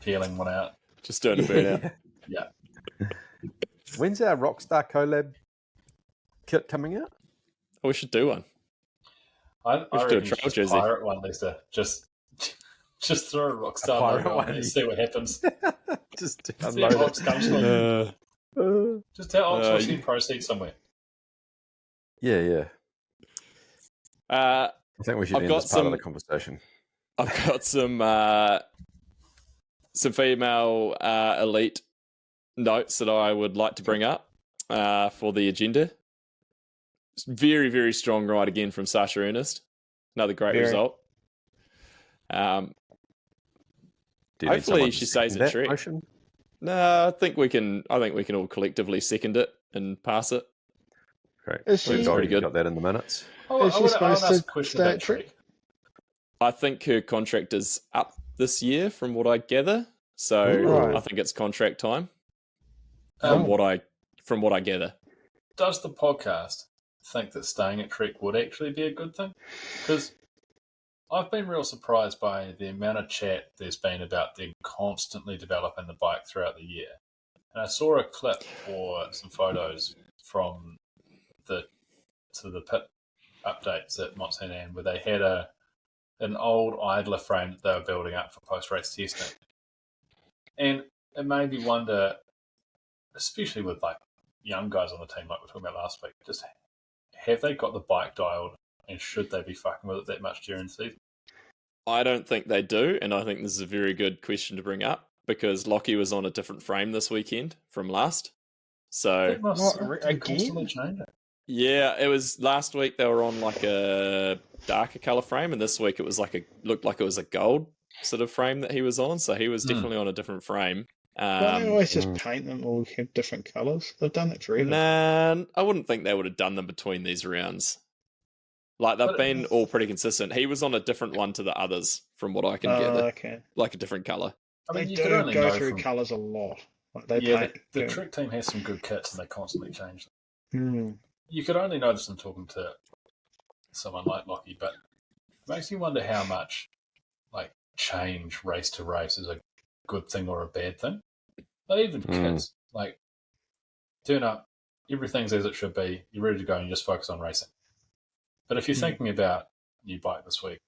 E: peeling one out.
D: Just doing a burnout.
E: Yeah.
F: When's our Rockstar collab kit coming out?
D: We should do one.
E: I
D: should do a
E: reckon
D: trail
E: just
D: jersey.
E: pirate one, Lisa. Just throw a Rockstar logo on and see what happens.
F: Just
E: See how
F: unload
E: Ox comes from. Just how Ox will see proceeds somewhere.
F: Yeah.
D: I
F: think we should end this part of the conversation.
D: I've got some female elite notes that I would like to bring up for the agenda. Very, very strong ride again from Sasha Ernest. Another great result. Hopefully she stays at Trek. No, I think we can all collectively second it and pass it.
F: Great.
G: We've
F: already got that in the minutes.
G: Is she supposed to stay at
E: Trek?
D: I think her contract is up this year, from what I gather. So I think it's contract time. From what I gather.
E: Does the podcast think that staying at Trek would actually be a good thing? Because I've been real surprised by the amount of chat there's been about them constantly developing the bike throughout the year. And I saw a clip or some photos from the pit updates at Mt Sainte Anne where they had an old idler frame that they were building up for post-race testing. And it made me wonder, especially with like young guys on the team like we were talking about last week, just have they got the bike dialed and should they be fucking with it that much during the season?
D: I don't think they do, and I think this is a very good question to bring up because Loic was on a different frame this weekend from last. So
E: constantly change it.
D: Yeah, it was last week they were on like a darker colour frame, and this week it was looked like it was a gold sort of frame that he was on, so he was definitely on a different frame.
G: Don't they always just paint them all have different colours? They've done that forever.
D: Nah, I wouldn't think they would have done them between these rounds. Like, they've been all pretty consistent. He was on a different one to the others, from what I can gather.
G: Okay.
D: Like a different colour.
E: I mean,
G: They
E: you could
G: do
E: only
G: go
E: know
G: through colours a lot. Like they
E: yeah,
G: paint.
E: the Trek team has some good kits and they constantly change them.
G: Mm.
E: You could only notice them talking to someone like Loic, but it makes you wonder how much like change race to race is a good thing or a bad thing. But even kids, like turn up everything's as it should be. You're ready to go and you just focus on racing. But if you're thinking about new bike this week,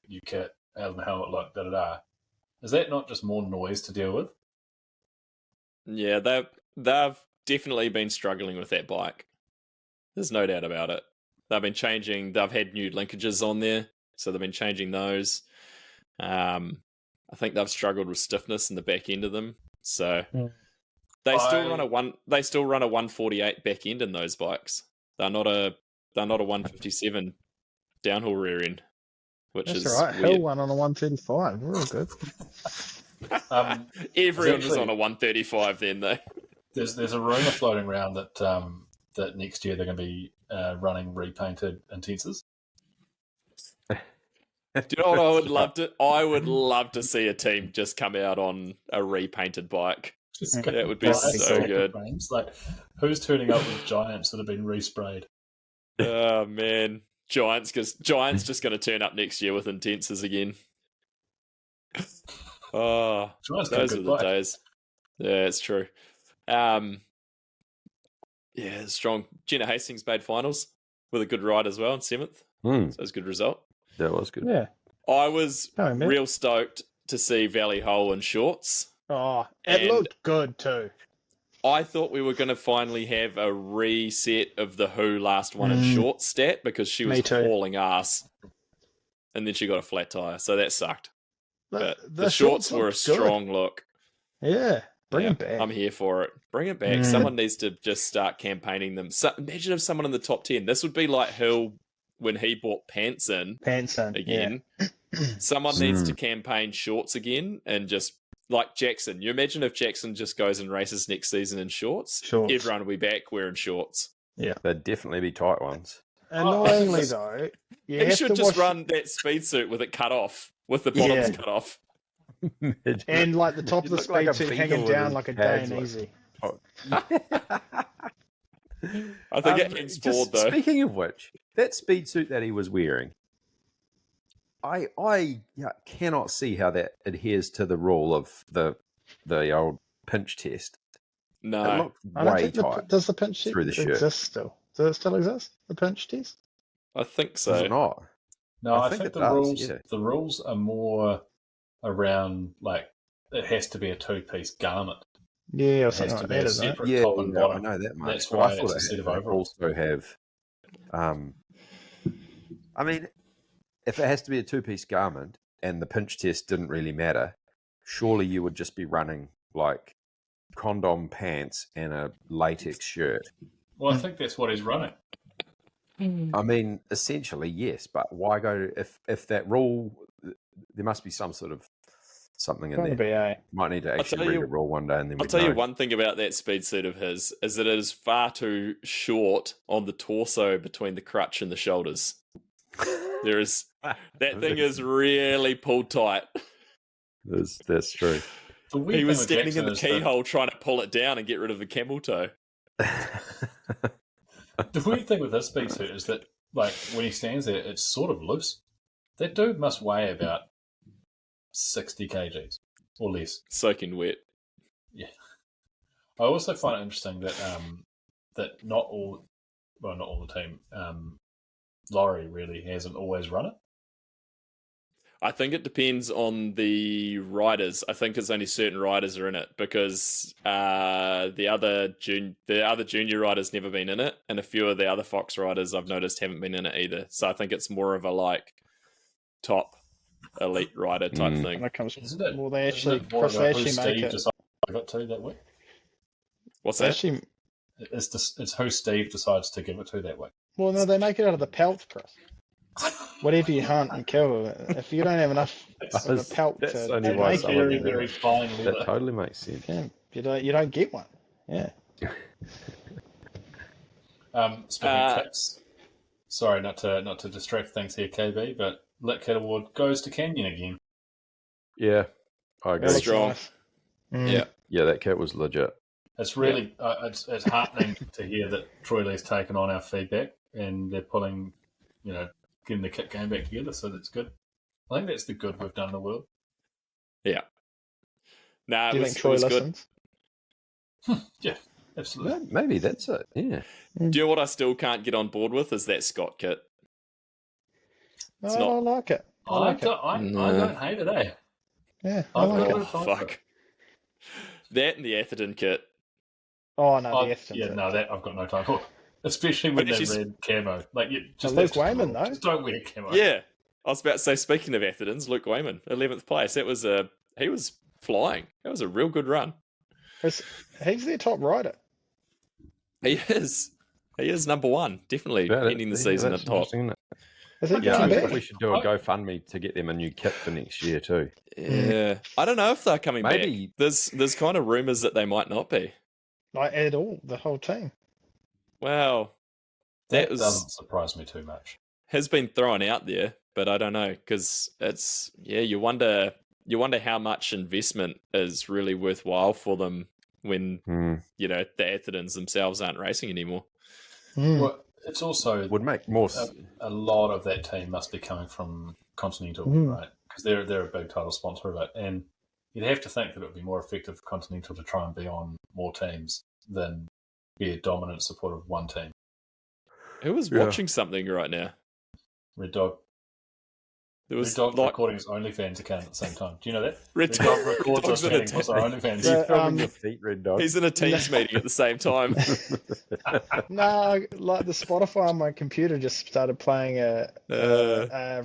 E: new kit, how it look, is that not just more noise to deal with?
D: Yeah, they've definitely been struggling with that bike. There's no doubt about it. They've been changing. They've had new linkages on there, so they've been changing those. I think they've struggled with stiffness in the back end of them. So they still run a 148 back end in those bikes. They're not a 157 downhill rear end, which
G: That's
D: is
G: right.
D: weird.
G: Hill one on a 135. Real good.
D: Everyone was on a 135 then, though.
E: There's a rumor floating around that that next year they're going to be running repainted Intenses.
D: Do you know what I would love to? I would love to see a team just come out on a repainted bike. That would be so good.
E: Frames. Like, who's turning up with giants that have been resprayed?
D: Oh man, Giants just going to turn up next year with Intenses again. Oh,
E: Giants
D: those are the
E: bike.
D: days. Yeah, it's true. Yeah, strong. Jenna Hastings made finals with a good ride as well in 7th. So it was a good result.
F: That was good.
G: Yeah.
D: I was
G: man.
D: real stoked to see Valley Hole in shorts.
G: Oh, it
D: And
G: looked good too.
D: I thought we were going to finally have a reset of the Who last one in shorts stat because she was hauling ass. And then she got a flat tyre, so that sucked. But the shorts were a strong look.
G: Yeah. Bring it back.
D: I'm here for it. Bring it back. Someone needs to just start campaigning them. So, imagine if someone in the top 10. This would be like Hill when he bought pants in again.
G: Yeah.
D: Someone needs to campaign shorts again and just like Jackson. You imagine if Jackson just goes and races next season in shorts. Everyone will be back wearing shorts.
G: Yeah.
F: They'd definitely be tight ones.
G: Annoyingly though,
D: he should just run that speed suit with it cut off, with the bottoms cut off.
G: And like the top of the speed suit hanging down like a day and easy.
D: I think it hangs forward though.
F: Speaking of which, that speed suit that he was wearing, I cannot see how that adheres to the rule of the old pinch test.
D: No,
F: it looked way tight.
G: Does the pinch test exist still? Does it still exist? The pinch test?
D: I think so.
F: Does it not?
E: No, I think the rules are more around like it has to be a 2-piece garment.
G: Yeah, or
E: it has
G: something
E: to
G: like
E: be
G: that,
E: a separate top and bottom.
F: I know that much.
E: That's why
F: I thought
E: it's a set of
F: it
E: overalls.
F: Also have, I mean, if it has to be a 2-piece garment and the pinch test didn't really matter, surely you would just be running like condom pants and a latex shirt.
E: Well, I think that's what he's running.
F: I mean, essentially, yes, but why go if that rule? There must be some sort of something in there. Might need to actually read a rule one day, and then
D: I'll tell you one thing about that speed suit of his is that it is far too short on the torso between the crutch and the shoulders. There is that thing is really pulled tight.
F: That's true.
D: He was standing in the keyhole trying to pull it down and get rid of the camel toe.
E: The weird thing with this speed suit is that, like, when he stands there, it's sort of loose. That dude must weigh about 60 kgs or less.
D: Soaking wet.
E: Yeah. I also find it interesting that that not all the team, Laurie really hasn't always run it.
D: I think it depends on the riders. I think it's only certain riders are in it because the other junior riders never been in it, and a few of the other Fox riders I've noticed haven't been in it either. So I think it's more of a like top elite rider type thing.
G: When it comes
E: Isn't it?
G: Well, they
E: Isn't
G: actually
E: it more about who
G: make
E: Steve
G: it.
E: decided to give it to that way?
D: What's that?
G: Actually,
E: It's who Steve decides to give it to that way.
G: well, no, they make it out of the pelt, Chris. Whatever you hunt and kill, if you don't have enough of a pelt
F: that's
G: to
F: only why
G: make
F: someone
G: it,
E: Very, very fine leather.
F: That totally makes sense.
G: yeah, you don't get one. Yeah.
E: Speaking of tips, sorry not to distract things here, KB, but Lit Kit Award goes to Canyon again.
F: Yeah, I agree.
G: That's
D: Strong.
G: nice.
F: Yeah, that kit was legit.
E: It's really it's heartening to hear that Troy Lee's taken on our feedback and they're pulling, getting the kit game back together. So that's good. I think that's the good we've done in the world.
D: Yeah. Nah,
G: Do
D: it
G: you
D: was,
G: think Troy
D: it was good.
G: listens?
E: Yeah, Absolutely.
F: Maybe that's it. Yeah.
D: Do you know what I still can't get on board with is that Scott kit.
G: No,
D: It's not-
G: I like it. I like it.
E: I don't hate it, eh?
G: Yeah, I
E: I've
G: like
E: got
G: it.
E: a bit of time for
D: Fuck.
E: it.
D: That and the Atherton kit.
G: Oh no, the Efton.
E: Yeah, no, that I've got no time for. Especially with
D: But
E: that
D: she's-
E: red camo. Like, you just
G: Luke Wayman, though.
E: Just don't wear camo.
D: Yeah. I was about to say, speaking of Athertons, Luke Wayman, 11th place. That was he was flying. That was a real good run.
G: He's their top rider.
D: He is. He is number one. Definitely ending the season at
F: that's
D: top.
F: interesting, isn't it?
G: Is he
F: Yeah, I
G: coming
F: think
G: back?
F: we should do a GoFundMe to get them a new kit for next year too.
D: Yeah. I don't know if they're coming
F: Maybe-
D: back. There's kind of rumours that they might not be.
G: Like at all, the whole team.
D: Well,
E: That
D: was-
E: doesn't surprise me too much.
D: has been thrown out there, but I don't know because it's you wonder how much investment is really worthwhile for them when the Athertons themselves aren't racing anymore.
E: Well, it's also
F: Would make more.
E: a lot of that team must be coming from Continental, right? Because they're a big title sponsor of it, and you'd have to think that it would be more effective for Continental to try and be on more teams than be a dominant supporter of one team.
D: Who was watching something right now?
E: Red Dog.
D: There was
E: Red Dog
D: like
E: recording his OnlyFans account at the same time. Do you know that?
D: Red
E: Dog
D: Dog
E: records us
D: Dog's in a
E: chatting with our OnlyFans.
G: Yeah.
F: You're filming your feet, Red Dog.
D: he's in a Teams meeting at the same time.
G: No, like the Spotify on my computer just started playing a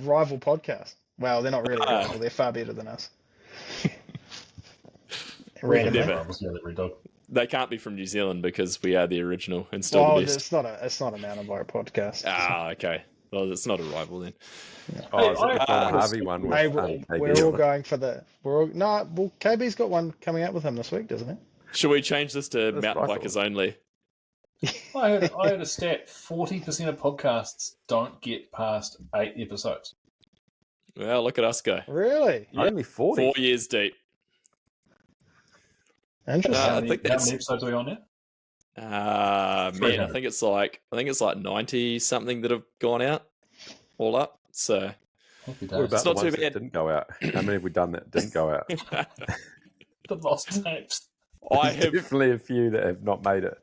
G: rival podcast. Well, they're not really rival. They're far better than us. Randomly.
D: Never.
E: Red Dog.
D: They can't be from New Zealand because we are the original and still
G: Oh,
D: the best.
G: it's not a mountain bike podcast.
D: Okay. Well, it's not a rival then.
F: Oh, is it the Paul Harvey one with
G: Hey,
F: KB
G: we're all
F: on it?
G: going for the. Well, KB's got one coming out with him this week, doesn't he?
D: Should we change this to
F: That's
D: mountain
F: right.
D: bikers only?
E: I heard a stat: 40% of podcasts don't get past 8 episodes.
D: Well, look at us go.
G: Really?
F: Only 40.
D: 4 years deep.
G: Interesting.
D: I
E: How many,
D: think
E: how
D: that's-
E: many episodes are we on now?
D: Man,
E: 300.
D: I think it's like 90 something that have gone out, all up. So
E: Happy
F: What
E: days.
F: about
D: It's
F: the
D: not too
F: ones that
D: bad.
F: didn't go out? How many have we done that didn't go out?
E: The lost tapes.
D: I
F: There's
D: have
F: definitely a few that have not made it.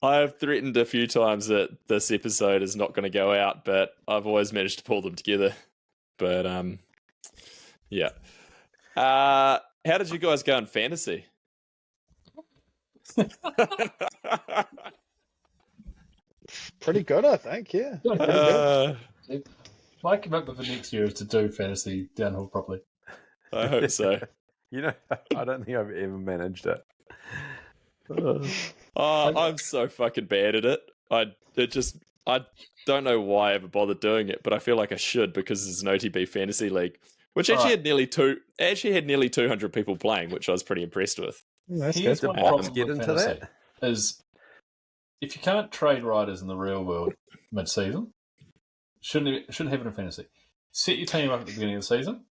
D: I have threatened a few times that this episode is not going to go out, but I've always managed to pull them together. But yeah. How did you guys go in fantasy?
G: Pretty good, I think. Yeah.
E: My commitment for next year is to do fantasy downhill properly.
D: I hope so.
F: You know, I don't think I've ever managed it.
D: I'm so fucking bad at it. I don't know why I ever bothered doing it, but I feel like I should because it's an OTB fantasy league, which actually had nearly 200 people playing, which I was pretty impressed with.
G: That's
E: Here's
G: good.
E: my
F: Did
E: problem
F: Box get
E: with
F: into
E: fantasy
F: that?
E: is if you can't trade riders in the real world mid-season, shouldn't have it in fantasy. Set your team up at the beginning of the season,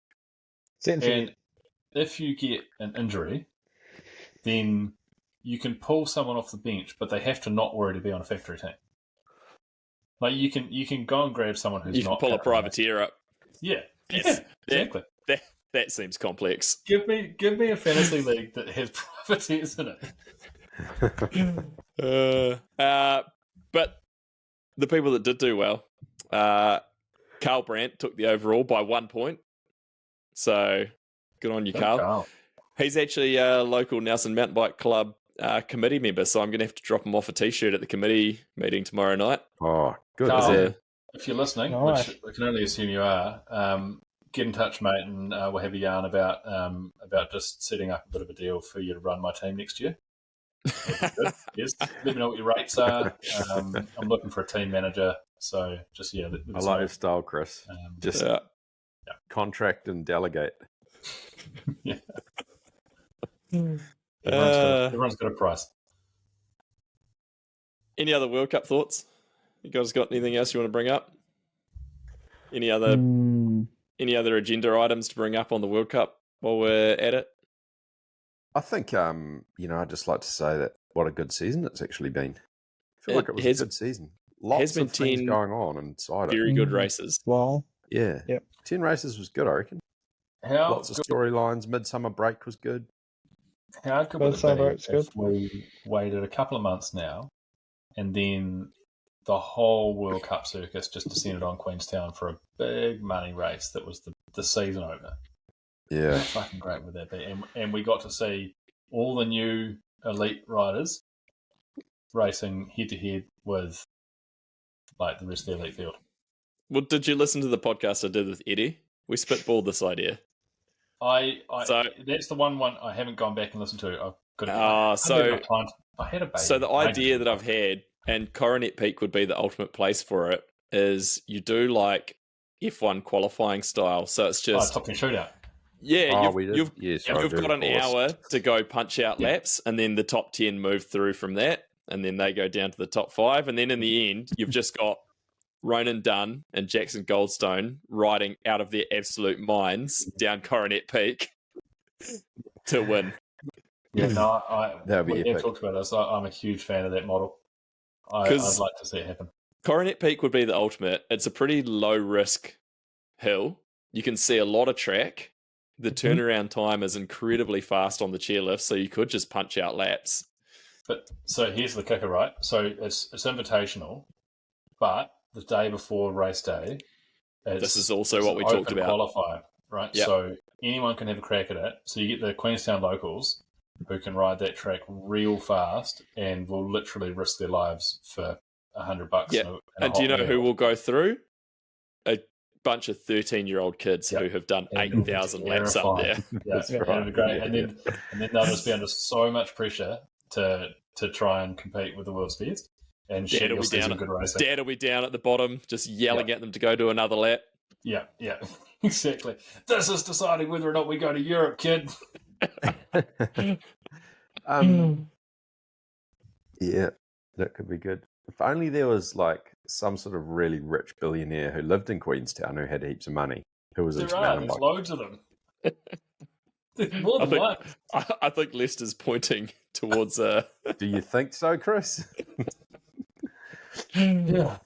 E: and if you get an injury, then you can pull someone off the bench, but they have to not worry to be on a factory team. Like you can go and grab someone who's
D: You can
E: not
D: pull a
E: captain.
D: privateer up.
E: Yeah,
D: Yes.
E: exactly.
D: That seems complex.
E: Give me a fantasy league that has privateers in it.
D: But the people that did do well, Carl Brandt took the overall by 1 point. So good on you, Carl. He's actually a local Nelson Mountain Bike Club committee member, so I'm going to have to drop him off a T-shirt at the committee meeting tomorrow night.
F: Oh, good.
E: Carl,
D: Yeah.
E: if you're listening,
G: Nice.
E: which I can only assume you are, get in touch, mate, and we'll have a yarn about just setting up a bit of a deal for you to run my team next year. That'd be good. Yes, let me know what your rates are. I'm looking for a team manager, so just let
F: I
E: us
F: like
E: know.
F: your style, Chris. Just
D: Yeah.
F: contract and delegate.
E: Everyone's got a price.
D: Any other World Cup thoughts? You guys got anything else you want to bring up? Any other agenda items to bring up on the World Cup while we're at it?
F: I think, I'd just like to say that what a good season it's actually been. I feel like it was
D: has-
F: a good season. Lots
D: been
F: of things
D: 10
F: going on inside it.
D: Very good races.
G: Well,
F: Yeah.
G: Yep.
F: 10 races was good, I reckon.
E: How
F: Lots of storylines. Midsummer break was good.
E: How good would it be if we waited a couple of months now, and then the whole World Cup circus just descended on Queenstown for a big money race that was the season opener?
F: Yeah.
E: How fucking great would that be? And we got to see all the new elite riders racing head-to-head with like the rest of the elite field.
D: Well, did you listen to the podcast I did with Eddie? We spitballed this idea.
E: So that's the one I haven't gone back and listened to. I've got I had a baby.
D: So the idea that I've had, and Coronet Peak would be the ultimate place for it, is you do like F1 qualifying style. So it's just
E: top 10 shootout.
D: Yeah, you've got an hour to go punch out laps, and then the top 10 move through from that, and then they go down to the top 5, and then in the end, you've just got Ronan Dunn and Jackson Goldstone riding out of their absolute minds down Coronet Peak to win.
E: Yeah, no,
F: That'd be epic.
E: Talked about this. I'm a huge fan of that model. I'd like to see it happen.
D: Coronet Peak would be the ultimate. It's a pretty low risk hill. You can see a lot of track. The turnaround time is incredibly fast on the chairlift, so you could just punch out laps.
E: But so here's the kicker, right? So it's invitational, but the day before race day,
D: this is also what we talked about.
E: Qualifier, right?
D: Yep.
E: So anyone can have a crack at it. So you get the Queenstown locals who can ride that track real fast and will literally risk their lives for $100.
D: Yeah. And do you know who will go through? A bunch of 13-year-old kids who have done 8,000 laps up there.
E: Yeah, that's right. That'd be great. And then they'll just be under so much pressure to try and compete with the world's best. And Dad will
D: be down at the bottom, just yelling at them to go do another lap.
E: Yeah, exactly. This is deciding whether or not we go to Europe, kid.
F: Yeah, that could be good. If only there was like some sort of really rich billionaire who lived in Queenstown who had heaps of money, who was into mountain
E: there's
F: bike.
E: Loads of them. More than one.
D: I think Lester's pointing towards.
F: Do you think so, Chris?
E: Yeah.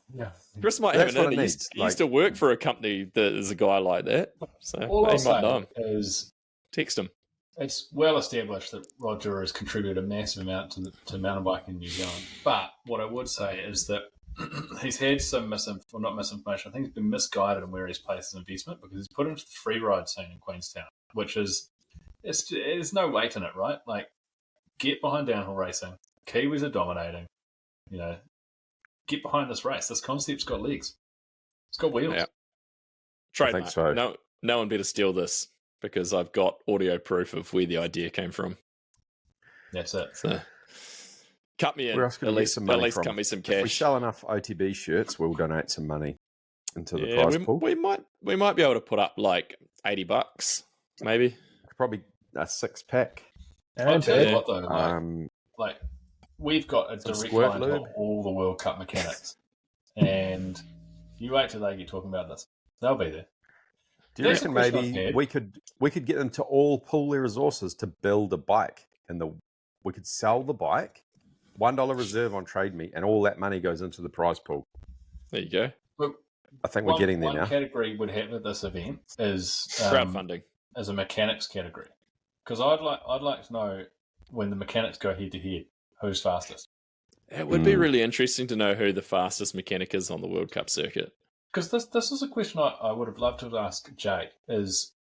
D: Chris might have an in. He used to work for a company that is a guy like that, so
E: all
D: he might know him.
E: Is
D: text him.
E: It's well established that Roger has contributed a massive amount to mountain biking in New Zealand. But what I would say is that he's had some not misinformation. I think he's been misguided in where he's placed his investment, because he's put into the free ride scene in Queenstown, which is there's no weight in it, right? Like, get behind downhill racing. Kiwis are dominating. You know, get behind this race. This concept's got legs. It's got wheels.
D: Yeah.
F: Trademark. I think so.
D: No one better steal this, because I've got audio proof of where the idea came from.
E: That's it.
D: So, cut me in.
F: Where else can we get some money from?
D: Cut me some cash.
F: If we sell enough OTB shirts, we'll donate some money into the prize pool.
D: We might be able to put up like $80, maybe.
F: Probably a 6-pack.
E: I'll tell you what though, like we've got a direct line to all the World Cup mechanics, and you wait till they get talking about this. They'll be there.
F: Do you reckon maybe we could get them to all pool their resources to build a bike, and we could sell the bike, $1 reserve on Trade Me, and all that money goes into the prize pool.
D: There you go.
E: Look,
F: I think we're getting there now.
E: One category would have at this event is
D: crowdfunding
E: as a mechanics category, because I'd like to know, when the mechanics go head to head, who's fastest.
D: It would be really interesting to know who the fastest mechanic is on the World Cup circuit.
E: Because this is a question I would have loved to ask Jake, is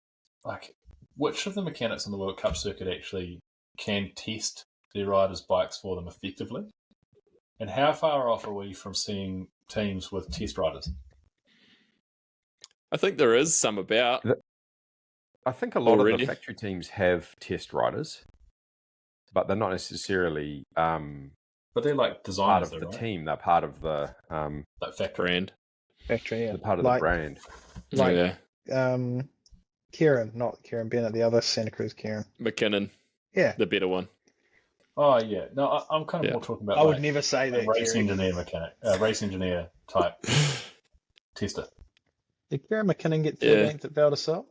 E: like, which of the mechanics on the World Cup circuit actually can test their riders' bikes for them effectively? And how far off are we from seeing teams with test riders?
D: I think there is some about.
F: I think a lot of the factory teams have test riders, but they're not necessarily
E: but they're like designers
F: part of the team. They're part of the
E: like factory
D: brand.
G: Factory, yeah.
F: They're part of the brand.
G: Kieran, not Kieran Bennett, the other Santa Cruz Kieran.
D: McKinnon.
G: Yeah.
D: The better one.
E: Oh, yeah. No, I'm kind of more talking about
G: I would never say that.
E: Race engineer mechanic. Race engineer type tester.
G: Did Kieran McKinnon get third ranked at Val d'Isole?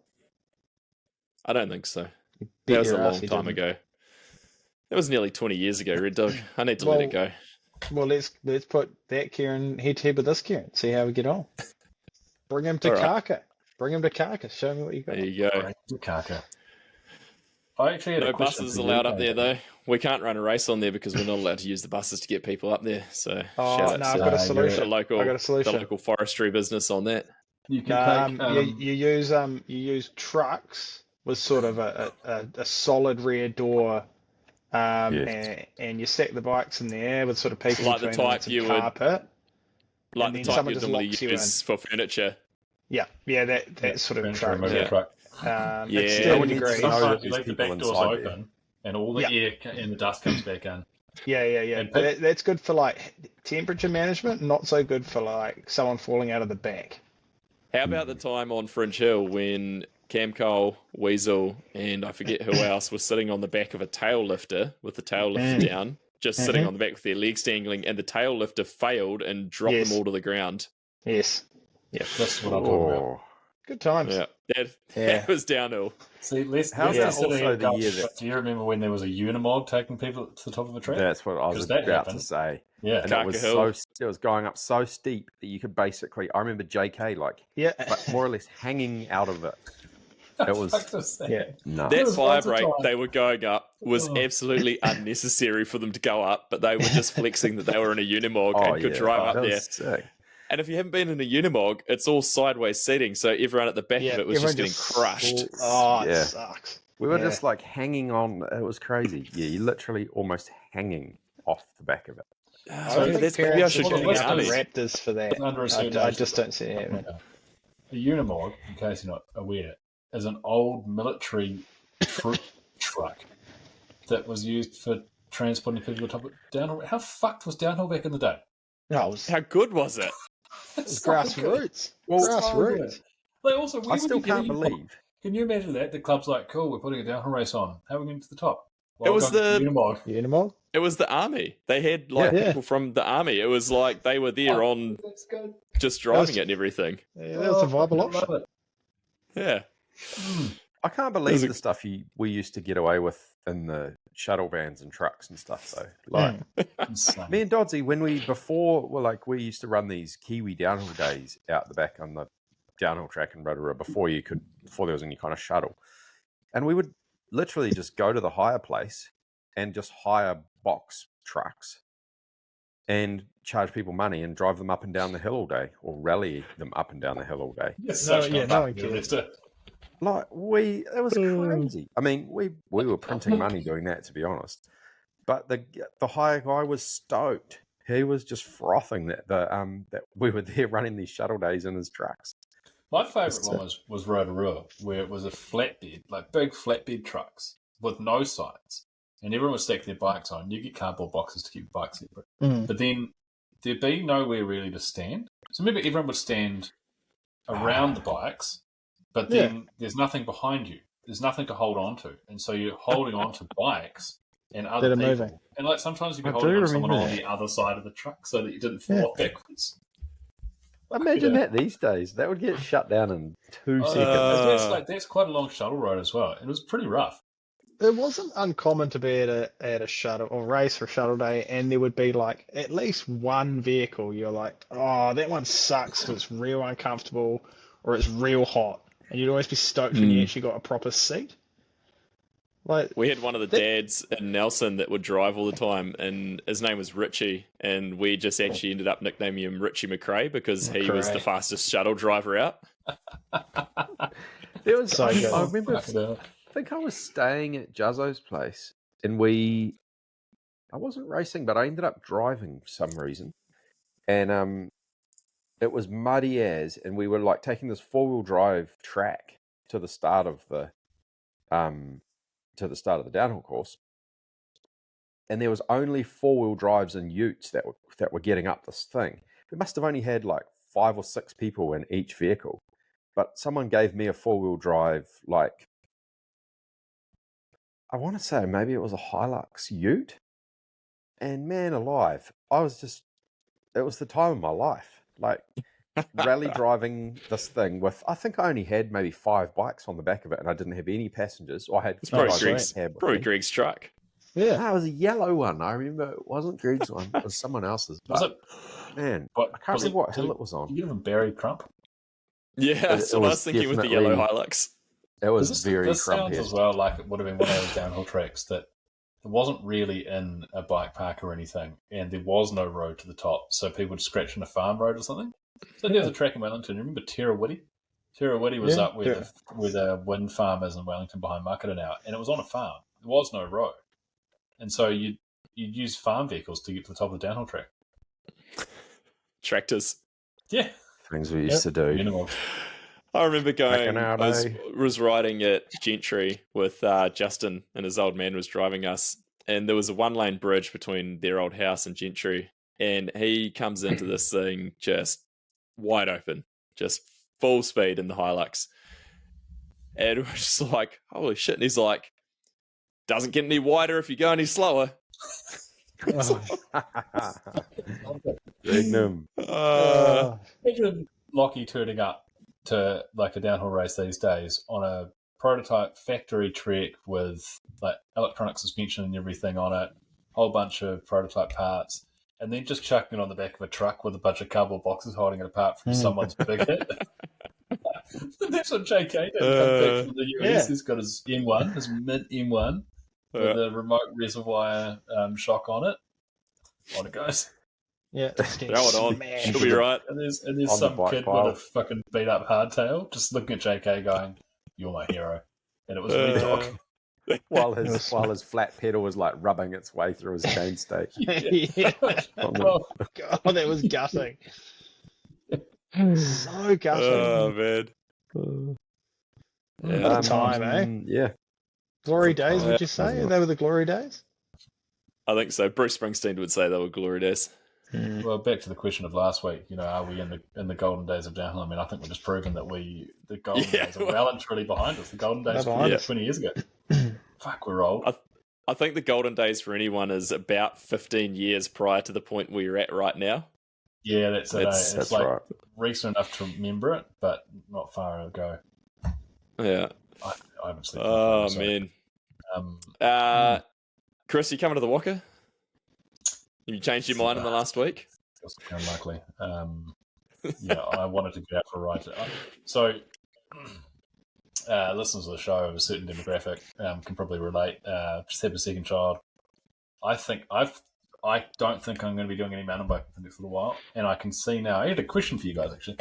D: I don't think so. That was a long time ago. That was nearly 20 years ago, Red Dog. I need to let it go.
G: Well, let's put that Kieran head to head with this Kieran. See how we get on. Bring him to Kaka. Bring him to Kaka. Show me what you got.
D: There you go.
E: Kaka. I actually had
D: No
E: a question
D: buses
E: for you,
D: allowed up
E: David.
D: there, though. We can't run a race on there because we're not allowed to use the buses to get people up there. So
G: Oh,
D: shout out
G: no, I've
D: to
G: got a
D: the
G: solution.
D: local,
G: I got a solution.
D: the local forestry business on that.
E: You can take
G: You use trucks with sort of a solid rear door,
F: Yes.
G: and you stack the bikes in there with sort of people
D: Like the
G: between them and
D: type
G: some
D: you would-
G: carpet.
D: Like
G: And
D: the
G: then
D: type
G: someone
D: you'd
G: just
D: normally
G: locks you
D: use for furniture.
G: Yeah, that sort of
E: furniture
G: truck.
E: removal
D: Yeah.
E: truck.
G: It's
D: Yeah.
G: 30
F: No,
G: degrees.
F: know that
E: Sometimes you
F: there's
E: leave the
F: people
E: back doors
F: inside there.
E: open, and all the
G: Yeah.
E: air and the dust comes back in.
G: Yeah.
E: And
G: That's good for like temperature management. Not so good for like someone falling out of the back.
D: How about the time on Fringe Hill when Cam Cole, Weasel, and I forget who else was sitting on the back of a tail lifter with the tail lifter down, just sitting on the back with their legs dangling, and the tail lifter failed and dropped
G: Yes.
D: them all to the ground.
G: Yes.
E: That's what I'm talking about.
F: Oh.
G: Good times.
D: Yeah,
G: Yeah.
D: that was downhill.
E: See, let's
F: How's
E: just
F: that
E: sit here
F: also
E: and
F: the
E: go,
F: year that-
E: do you remember when there was a Unimog taking people to the top of a track?
F: That's what I was
E: 'Cause that
F: about
E: happened.
F: to say.
E: Yeah.
F: And it was
D: Carker
F: it was going up so steep that you could basically, I remember JK
G: Yeah.
F: but more or less hanging out of it. It was
G: Yeah.
F: no.
D: That
E: was
D: fire
E: lots of
D: break
E: time.
D: they were going up was absolutely unnecessary for them to go up, but they were just flexing that they were in a Unimog and could drive up
F: that
D: there.
F: was sick.
D: And if you haven't been in a Unimog, it's all sideways seating, so everyone at the back of it was just getting crushed.
G: Oh, it
F: Yeah.
G: sucks.
F: We were
G: Yeah.
F: just like hanging on. It was crazy. Yeah, you're literally almost hanging off the back of it.
G: I
D: So
G: don't think
D: that's maybe I
G: parents
D: should
G: are
D: join
G: putting
D: the
G: out
D: army.
G: the Raptors for that.
E: Under a certain
G: I
E: age.
G: just don't see it happening.
E: A Unimog, in case you're not aware, is an old military truck that was used for transporting people to the top of downhill. How fucked was downhill back in the day?
G: No, it was
D: How good was it?
G: grassroots.
F: Well,
G: Grassroots.
E: Like also, where
F: I
E: would
F: still
E: you get
F: can't
E: any from?
F: believe.
E: Can you imagine that? The club's like, cool, we're putting a downhill race on. How are we getting to the top?
D: It was
E: I'll go to Unimog.
G: Unimog?
D: It was the army. They had like
G: Yeah.
D: people from the army. It was like they were there on
E: That's good.
D: just driving it and everything.
G: Yeah, that was a viable
E: I
G: option.
E: love it.
D: Yeah.
F: I can't believe the stuff we used to get away with in the shuttle vans and trucks and stuff. Though, like
E: Insane.
F: me and Dodsy, when we used to run these Kiwi downhill days out the back on the downhill track in Rotorua before there was any kind of shuttle, and we would literally just go to the hire place and just hire box trucks and charge people money and drive them up and down the hill all day, or rally them up and down the hill all day.
E: You're such a
G: no one
E: fucking
G: cares.
E: lister.
F: Like it was crazy. I mean, we were printing money doing that, to be honest. But the hire guy was stoked. He was just frothing that we were there running these shuttle days in his trucks.
E: My favourite one was Rotorua, where it was a flatbed, like big flatbed trucks with no sides. And everyone would stack their bikes on. You get cardboard boxes to keep your bikes separate. But then there'd be nowhere really to stand. So maybe everyone would stand around the bikes, but then there's nothing behind you. There's nothing to hold on to. And so you're holding on to bikes and other
G: That are
E: people.
G: moving.
E: And like sometimes you'd be
F: I
E: holding
F: do
E: on to someone
F: remember
E: on
F: that.
E: the other side of the truck so that you didn't fall off backwards.
F: Imagine that these days. That would get shut down in 2 seconds.
E: That's quite a long shuttle ride as well. It was pretty rough.
G: It wasn't uncommon to be at a shuttle or race for shuttle day, and there would be like at least one vehicle. You're like, oh, that one sucks 'cause it's real uncomfortable or it's real hot, and you'd always be stoked when you actually got a proper seat. Like
D: We had one of the dads in Nelson that would drive all the time, and his name was Richie, and we just actually ended up nicknaming him Richie McRae because he was the fastest shuttle driver out.
F: There was,
G: So good.
F: I remember,
E: Fucking hell.
F: I think I was staying at Juzzo's place, and I wasn't racing, but I ended up driving for some reason, and it was muddy as, and we were like taking this 4-wheel drive track to the start of the downhill course, and there was only 4-wheel drives and utes that were getting up this thing. We must have only had like 5 or 6 people in each vehicle, but someone gave me a 4-wheel drive, like I want to say maybe it was a Hilux ute, and man alive, it was the time of my life, like rally driving this thing with, I think I only had maybe 5 bikes on the back of it, and I didn't have any passengers. I had
D: It's probably
F: guys in
D: Greg's,
F: the cab with
D: probably
F: me.
D: Greg's truck.
G: yeah,
F: No, it was a yellow one. I remember it wasn't Greg's one. It was someone else's.
E: Was
F: But,
E: it?
F: man,
E: What,
F: I can't remember what hill it was
E: Did
F: on.
E: you give him Barry Crump?
D: Yeah, that's what I was
F: was
D: thinking with the yellow
F: definitely-
D: Hilux.
F: It was very
E: this sounds
F: crumpy.
E: as well like it would have been one of those downhill tracks that it wasn't really in a bike park or anything, and there was no road to the top, so people would scratch on a farm road or something. So there's a track in Wellington. Remember Terrawiddy? Terrawiddy was up where the wind farm is in Wellington behind Makata now, and it was on a farm. There was no road, and so you'd use farm vehicles to get to the top of the downhill track.
D: Tractors.
E: Yeah,
F: things we used to do.
E: Minimal.
D: I remember going, I was riding at Gentry with Justin, and his old man was driving us, and there was a one-lane bridge between their old house and Gentry, and he comes into this thing just wide open, just full speed in the Hilux. And we're just like, holy shit. And he's like, doesn't get any wider if you go any slower.
F: Imagine
E: Lockie turning up to like a downhill race these days on a prototype factory trek with like electronic suspension and everything on it, whole bunch of prototype parts, and then just chucking it on the back of a truck with a bunch of cardboard boxes holding it apart from someone's big hit. That's what JK did. Come back from the US. He's got his M1, his mid M1 with a remote reservoir shock on it. On it goes.
G: Yeah,
D: throw it on. She'll be right.
E: And there's some kid with a fucking beat up hardtail just looking at JK going, "You're my hero." And it was me talking.
F: while his flat pedal was like rubbing its way through his chainstay.
G: God, that was gutting. So gutting.
D: Oh man.
G: What a time, eh?
F: Yeah.
G: Glory days, would you say? They were the glory days?
D: I think so. Bruce Springsteen would say they were glory days.
E: Well, back to the question of last week, are we in the golden days of downhill? I mean, I think we're just proving that the golden days are well and truly behind us. The golden days 20 years ago. Fuck, we're old.
D: I think the golden days for anyone is about 15 years prior to the point where you're at right now.
E: Yeah, that's it. It's like
F: right.
E: recent enough to remember it, but not far ago.
D: Yeah.
E: I haven't seen
D: it. Oh, man. Chris, you coming to the Walker? Have you changed your mind in the last week?
E: Feels unlikely. I wanted to get out for a ride. So, listeners of the show of a certain demographic can probably relate. Just had a second child. I don't think I'm going to be doing any mountain biking for the next little while. And I can see now. I had a question for you guys, actually.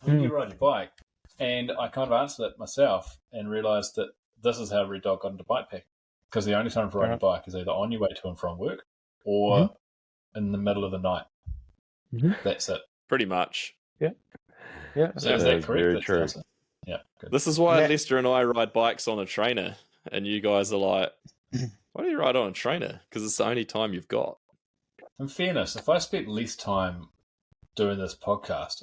E: When you ride your bike? And I kind of answered it myself and realised that this is how Red Dog got into bike packing. Because the only time to ride a bike is either on your way to and from work or in the middle of the night. That's it.
D: Pretty much.
G: Yeah.
E: So is that correct?
F: Very true.
E: Yeah. Good.
D: This is why Lester and I ride bikes on a trainer, and you guys are like, why do you ride on a trainer? Because it's the only time you've got.
E: In fairness, if I spent less time doing this podcast...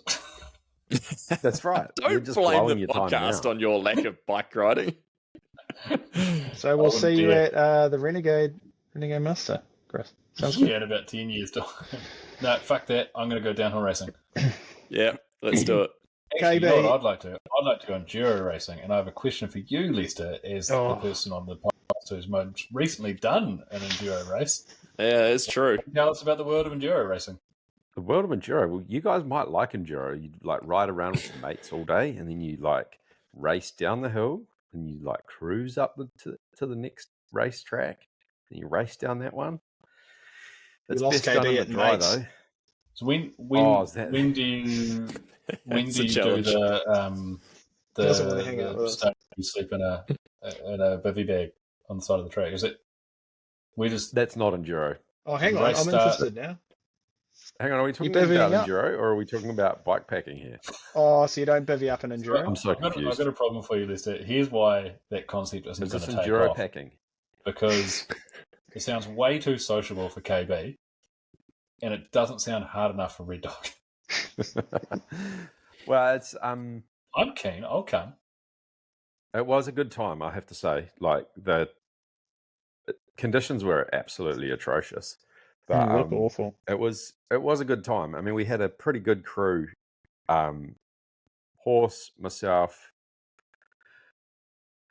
F: That's right.
D: Don't blame the podcast on your lack of bike riding.
G: So we'll see you at the Renegade Muster, Chris. Sounds good.
E: In about 10 years. No, fuck that. I'm going to go downhill racing.
D: Yeah, let's do it.
E: Actually, you know what I'd like to? I'd like to go enduro racing, and I have a question for you, Lester, as the person on the podcast who's most recently done an enduro race.
D: Yeah, it's true.
E: Tell us about the world of enduro racing.
F: The world of enduro. Well, you guys might like enduro. You like ride around with your mates all day, and then you like race down the hill, and you like cruise up to the next racetrack, and you race down that one. That's
G: lost
F: best done
G: KB
F: in the
G: at
F: dry
G: mates.
F: though.
E: So when do you do you sleep in a bivvy bag on the side of the track? Is it?
F: That's not enduro.
G: Oh, hang on, I'm interested now.
F: Hang on, are we talking about enduro or are we talking about bike packing here?
G: Oh, so you don't bivvy up an enduro?
F: I'm so confused.
E: I've got a problem for you, Lester. Here's why that concept isn't going to take
F: enduro
E: off.
F: packing?
E: Because it sounds way too sociable for KB, and it doesn't sound hard enough for Red Dog.
F: Well, it's
E: I'm keen. I'll come.
F: It was a good time, I have to say. Like the conditions were absolutely atrocious. But
G: look awful.
F: It was a good time. I mean, we had a pretty good crew. Horse, myself.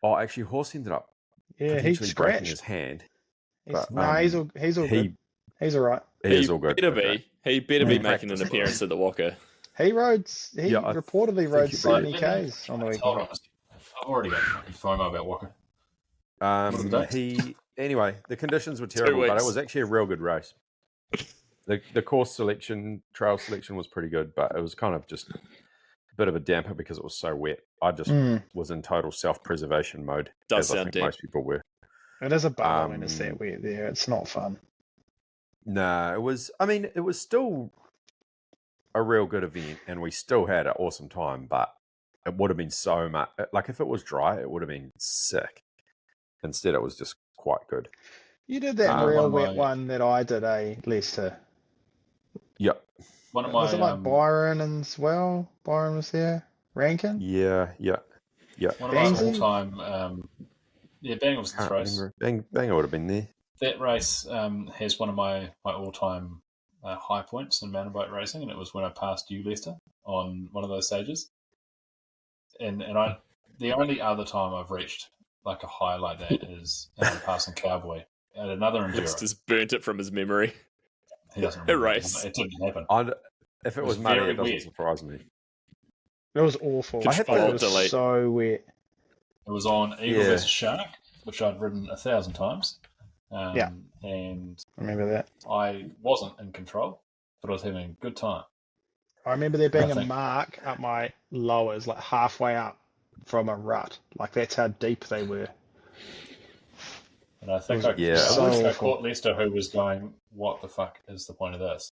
F: Oh, actually, Horse ended up
G: he
F: breaking
G: scratched
F: his hand.
G: He's all good. He's all right.
F: He's all good.
D: He better be making an appearance at the Walker.
G: He reportedly rode 70 Ks on the weekend.
E: I've already got fucking FOMO about Walker.
F: Anyway, the conditions were terrible, but it was actually a real good race. The course selection, trail selection was pretty good, but it was kind of just a bit of a damper because it was so wet. I just was in total self-preservation mode,
D: Does
F: as I
D: sound
F: think most people were.
G: It is a bummer when it's that wet there. It's not fun.
F: No, it was still a real good event, and we still had an awesome time, but it would have been so much, like if it was dry, it would have been sick. Instead, it was just quite good.
G: You did that real wet one that I did, Lester?
F: Yep.
G: Was it like Byron as well? Byron was there? Rankin?
F: Yeah.
E: One of my all-time... Bang was this race.
F: Bang would have been there.
E: That race has one of my all-time high points in mountain bike racing, and it was when I passed you, Lester, on one of those stages. And the only other time I've reached like a high like that is passing Cowboy at another enduro.
D: He's just burnt it from his memory.
E: He doesn't remember.
D: Race.
E: It didn't happen.
F: If it was muddy, it doesn't surprise me.
G: It was awful.
D: It
G: was so wet.
E: It was on Eagle vs Shark, which I'd ridden 1,000 times. And
G: I remember that.
E: I wasn't in control, but I was having a good time.
G: I remember there being a mark up my lowers, like halfway up from a rut. Like that's how deep they were.
E: And I think I caught Lester, who was going, "What the fuck is the point of this?"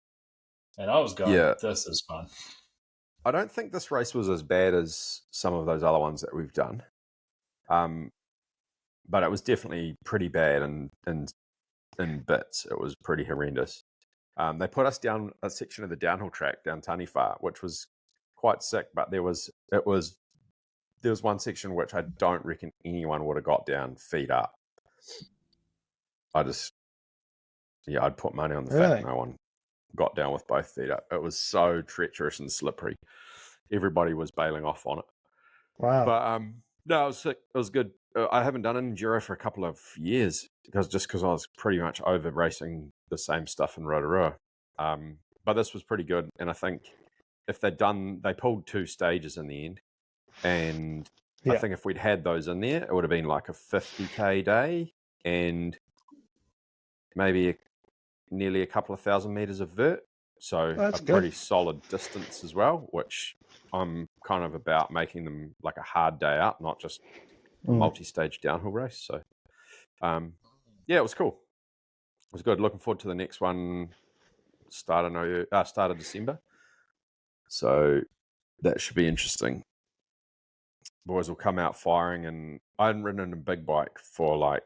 E: And I was going, "This is fun."
F: I don't think this race was as bad as some of those other ones that we've done. But it was definitely pretty bad in bits. It was pretty horrendous. They put us down a section of the downhill track down Taniwha, which was quite sick. But there was one section which I don't reckon anyone would have got down feet up. I'd put money on the fact no one got down with both feet up. It was so treacherous and slippery. Everybody was bailing off on it.
G: Wow.
F: But no, it was sick. It was good. I haven't done an enduro for a couple of years because I was pretty much over racing the same stuff in Rotorua. But this was pretty good, and I think if they pulled 2 stages in the end, and I think if we'd had those in there, it would have been like a 50k day and maybe nearly a couple of 1,000 meters of vert. So pretty solid distance as well, which I'm kind of about making them like a hard day out, not just a multi-stage downhill race. So, it was cool. It was good. Looking forward to the next one. Start of December. So that should be interesting. Boys will come out firing, and I hadn't ridden a big bike for like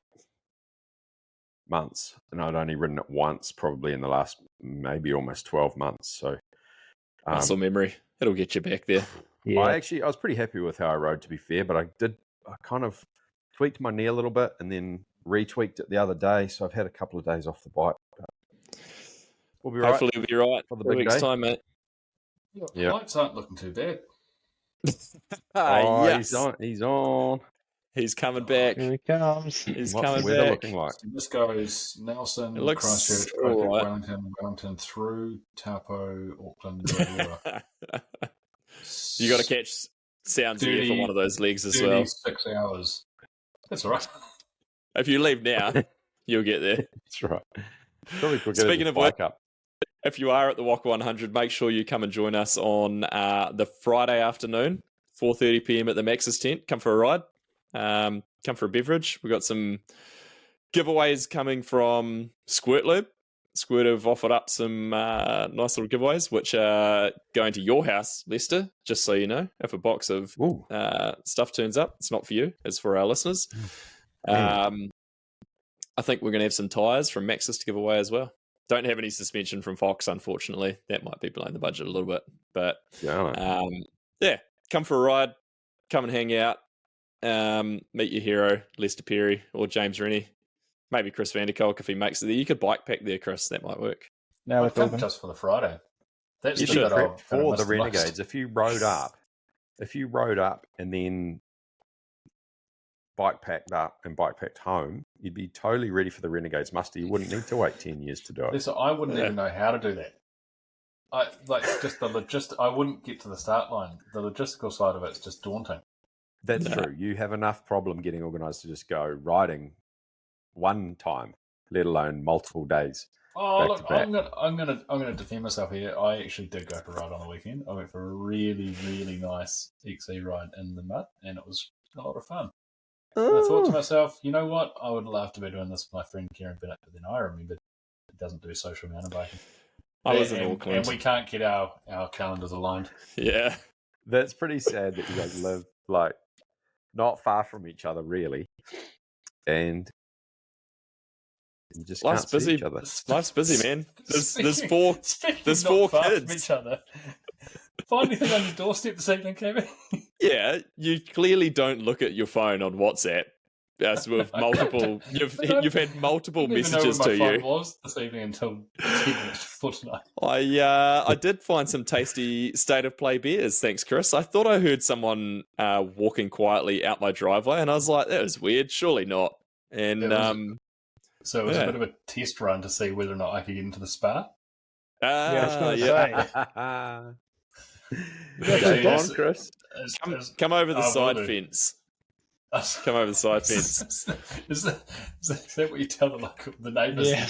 F: months, and I'd only ridden it once probably in the last maybe almost 12 months. So
D: muscle memory, it'll get you back there.
F: I was pretty happy with how I rode, to be fair, but I kind of tweaked my knee a little bit and then retweaked it the other day, so I've had a couple of days off the bike. We'll be
D: Hopefully we'll be right
F: for the big
D: next
F: day.
D: time, mate.
E: Your lights aren't looking too bad.
D: Yes.
F: He's on.
D: He's coming back.
G: Here he comes.
D: He's
F: What's
D: coming
F: the weather
D: back.
F: looking like?
E: So this goes Nelson,
D: It looks
E: Christchurch,
D: all right.
E: Wellington through Taupo, Auckland, Rotorua.
D: You got to catch sounds here for one of those legs as well.
E: 6 hours. That's all right.
D: If you leave now, you'll get there.
F: That's right.
D: Speaking of
F: bike up.
D: If you are at the Waka 100, make sure you come and join us on the Friday afternoon, 4:30 p.m. at the Maxxis tent. Come for a ride. Come for a beverage. We've got some giveaways coming from Squirt Lube. Squirt have offered up some nice little giveaways, which are going to your house, Lester, just so you know. If a box of stuff turns up, it's not for you, it's for our listeners. I think we're going to have some tyres from Maxxis to give away as well. Don't have any suspension from Fox, unfortunately. That might be blowing the budget a little bit. But come for a ride, come and hang out, meet your hero, Lester Perry, or James Rennie. Maybe Chris Vanderkolk if he makes it there. You could bike pack there, Chris. That might work.
G: No,
E: I'd come just for the Friday. That's
F: you
E: the
F: should
E: bit
F: for the Renegades. If you rode up and then bike packed up and bike packed home, you'd be totally ready for the Renegades muster. You wouldn't need to wait 10 years to do it.
E: Listen, I wouldn't even know how to do that. I wouldn't get to the start line. The logistical side of it's just daunting.
F: That's true. You have enough problem getting organised to just go riding one time, let alone multiple days.
E: Oh,
F: back
E: look,
F: to back.
E: I'm gonna defend myself here. I actually did go for a ride on the weekend. I went for a really, really nice XC ride in the mud, and it was a lot of fun. And I thought to myself, you know what? I would love to be doing this with my friend Kieran Bennett, but then I remembered he doesn't do social mountain biking.
D: I was in
E: and
D: Auckland.
E: we can't get our calendars aligned.
D: Yeah.
F: That's pretty sad that you guys live like not far from each other, really, and you just
D: Life's
F: can't see
D: busy.
F: each other.
D: Life's busy, man. There's
E: Speaking
D: four
E: not far
D: kids.
E: from each other. Find anything on your doorstep this evening, Kevin?
D: Yeah, you clearly don't look at your phone on WhatsApp. As with multiple, you've had multiple messages to you.
E: I was this evening until 10 minutes before tonight.
D: I did find some tasty State of Play beers. Thanks, Chris. I thought I heard someone walking quietly out my driveway, and I was like, "That was weird. Surely not." And
E: so it was a bit of a test run to see whether or not I could get into the spa.
G: I was going to say.
F: Go on, Chris.
D: Come over the side fence. Come over the side fence.
E: Is that what you tell the neighbours?
G: Yeah.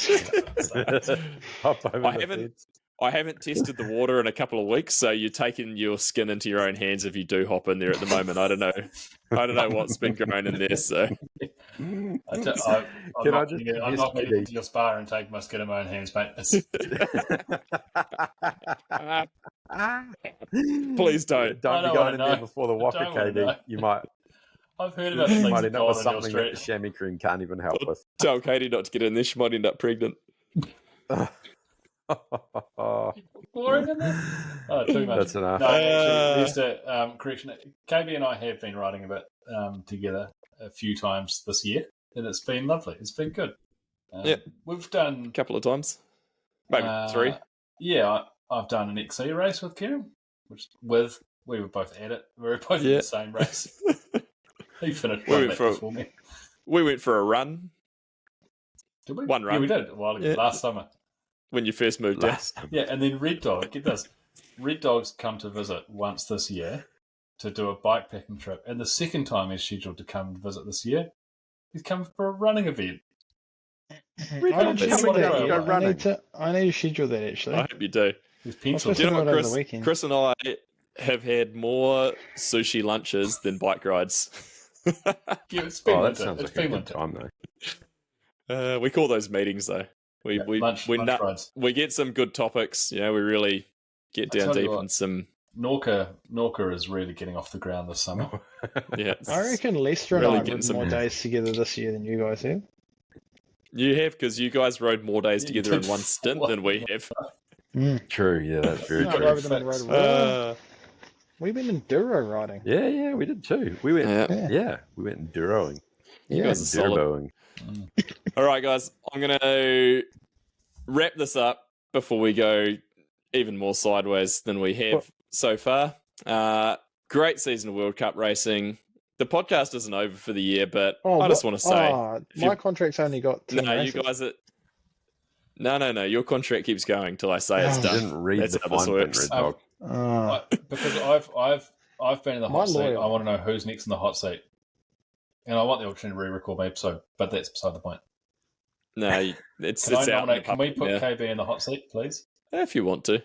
F: Hop over the fence.
D: I haven't tested the water in a couple of weeks, so you're taking your skin into your own hands if you do hop in there at the moment. I don't know what's been growing in there. So
E: I'm not going to get to your spa and take my skin in my own hands, mate.
D: Please don't.
F: Don't be going in there before the walker, KD. You might.
E: I've heard about things
F: might
E: that
F: end up with
E: go on
F: something that the chamois cream can't even help with.
D: Tell Katie not to get in there. She might end up pregnant.
E: Boring, isn't it? Oh, too much.
F: That's enough.
E: No, actually, just a correction. KB and I have been riding a bit together a few times this year, and it's been lovely. It's been good. We've done
D: a couple of times, maybe 3.
E: Yeah, I've done an XC race with Kieran, we were both at it. We were both in the same race. He finished before me.
D: We went for a run.
E: Did we?
D: One run.
E: Yeah, we did a while ago, last summer.
D: When you first moved down.
E: Yeah, and then Red Dog, get this. Red Dog's come to visit once this year to do a bike packing trip. And the second time he's scheduled to come to visit this year, he's come for a running event.
G: I need to schedule that, actually.
D: I hope you do.
E: Do you
D: know what, Chris and I have had more sushi lunches than bike rides.
E: Yeah, it's been
F: that sounds like a good time, though.
D: We call those meetings, though. We get some good topics. We really get down deep in some.
E: Norca is really getting off the ground this summer.
D: Yeah,
G: I reckon Lester and I have ridden more days together this year than you guys have.
D: You have, because you guys rode more days together in one stint than we have.
F: True, yeah, that's very true.
G: We've been enduro riding.
F: Yeah, we did too. We went, we went enduroing.
D: You guys are solid. All right, guys, I'm going to wrap this up before we go even more sideways than we have so far. Great season of World Cup racing. The podcast isn't over for the year, but I just want to say...
G: my contract's only got 10 races.
D: You guys are... No. Your contract keeps going till I say it's done.
F: I didn't read the fine print, Red Dog.
E: Because I've been in the hot seat. I want to know who's next in the hot seat. And I want the opportunity to re-record my episode, but that's beside the point.
D: No, it's out.
E: Can we put KB in the hot seat, please?
D: If you want to.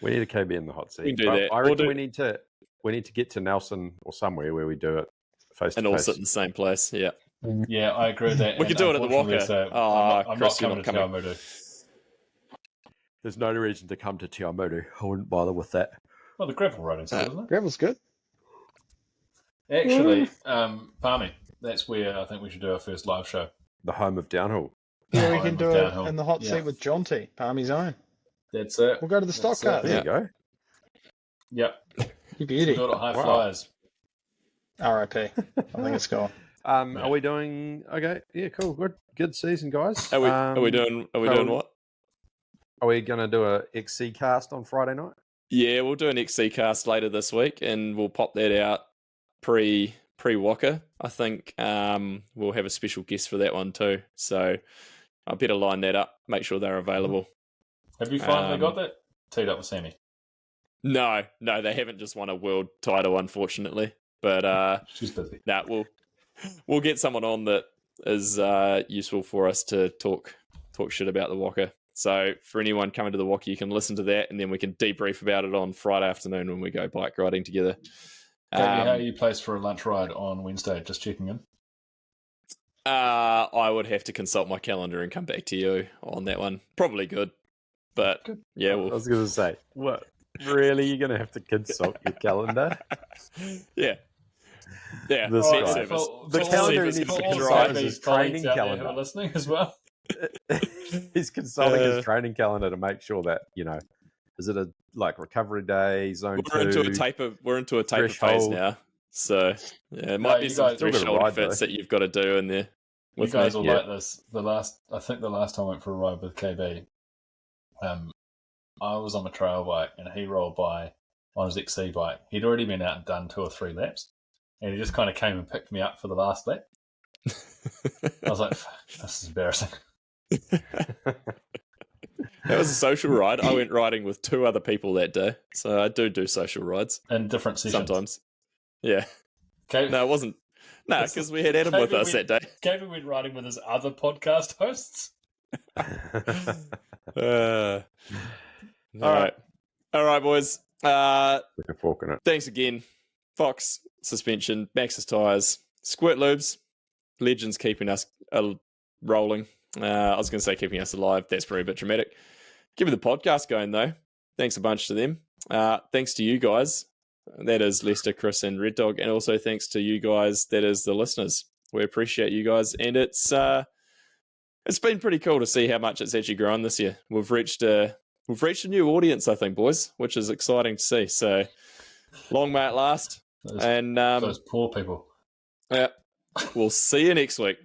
F: We need a KB in the hot seat.
D: We can do that.
F: I reckon we need to get to Nelson or somewhere where we do it face to face.
D: And all sit in the same place, yeah.
E: Yeah, I agree with that.
D: We could do it at the Walker.
E: I'm
D: Chris,
E: not coming to Tiamotu.
F: There's no reason to come to Tiamotu. I wouldn't bother with that.
E: Well, the gravel riding's good, isn't it?
G: Gravel's good.
E: Actually, Palmy, that's where I think we should do our first live show.
F: The home of downhill.
G: Yeah, we can do it in the hot seat with John T, Palmy's own.
E: That's it.
G: We'll go to the stock car.
F: There you go.
E: Yep.
G: You beauty.
E: Do it at High Flyers.
G: R.I.P. I think it's gone.
F: Are we doing... Okay, yeah, cool. Good season, guys.
D: Are we doing what?
F: Are we going to do a XC cast on Friday night?
D: Yeah, we'll do an XC cast later this week, and we'll pop that out pre-Walker. I think we'll have a special guest for that one too. So I better line that up, make sure they're available.
E: Have you finally got that teed up with Sammy?
D: No, they haven't just won a world title, unfortunately. But
E: She's busy.
D: we'll get someone on that is useful for us to talk shit about the Walker. So for anyone coming to the Walker, you can listen to that, and then we can debrief about it on Friday afternoon when we go bike riding together.
E: Davey, how are you placed for a lunch ride on Wednesday? Just checking in.
D: I would have to consult my calendar and come back to you on that one. Probably good, but yeah.
F: I was going to say, what? Really? You're going to have to consult your calendar?
D: Yeah.
F: The calendar is his training calendar.
E: Who are listening as well.
F: He's consulting his training calendar to make sure that, is it a recovery day, zone
D: we're
F: 2?
D: We're into a taper phase now. So yeah, it might be some threshold fits that you've got to do in there.
E: You guys will like this. I think the last time I went for a ride with KB, I was on a trail bike and he rolled by on his XC bike. He'd already been out and done 2 or 3 laps, and he just kind of came and picked me up for the last lap. I was like, this is embarrassing.
D: That was a social ride. I went riding with 2 other people that day, so I do social rides
E: in different sessions.
D: Sometimes, yeah.
E: Okay.
D: No, it wasn't. No, because we had Adam with us that day.
E: Gavin went riding with his other podcast hosts.
D: All right, boys.
F: Looking fork in it.
D: Thanks again, Fox Suspension, Maxxis Tyres, Squirt Lubes, legends keeping us rolling. I was going to say keeping us alive. That's probably a bit dramatic. Keeping the podcast going, though. Thanks a bunch to them. Thanks to you guys. That is Lester, Chris, and Red Dog. And also thanks to you guys. That is the listeners. We appreciate you guys. And it's been pretty cool to see how much it's actually grown this year. We've reached a new audience, I think, boys, which is exciting to see. So long may it last.
E: Those poor people.
D: Yeah. We'll see you next week.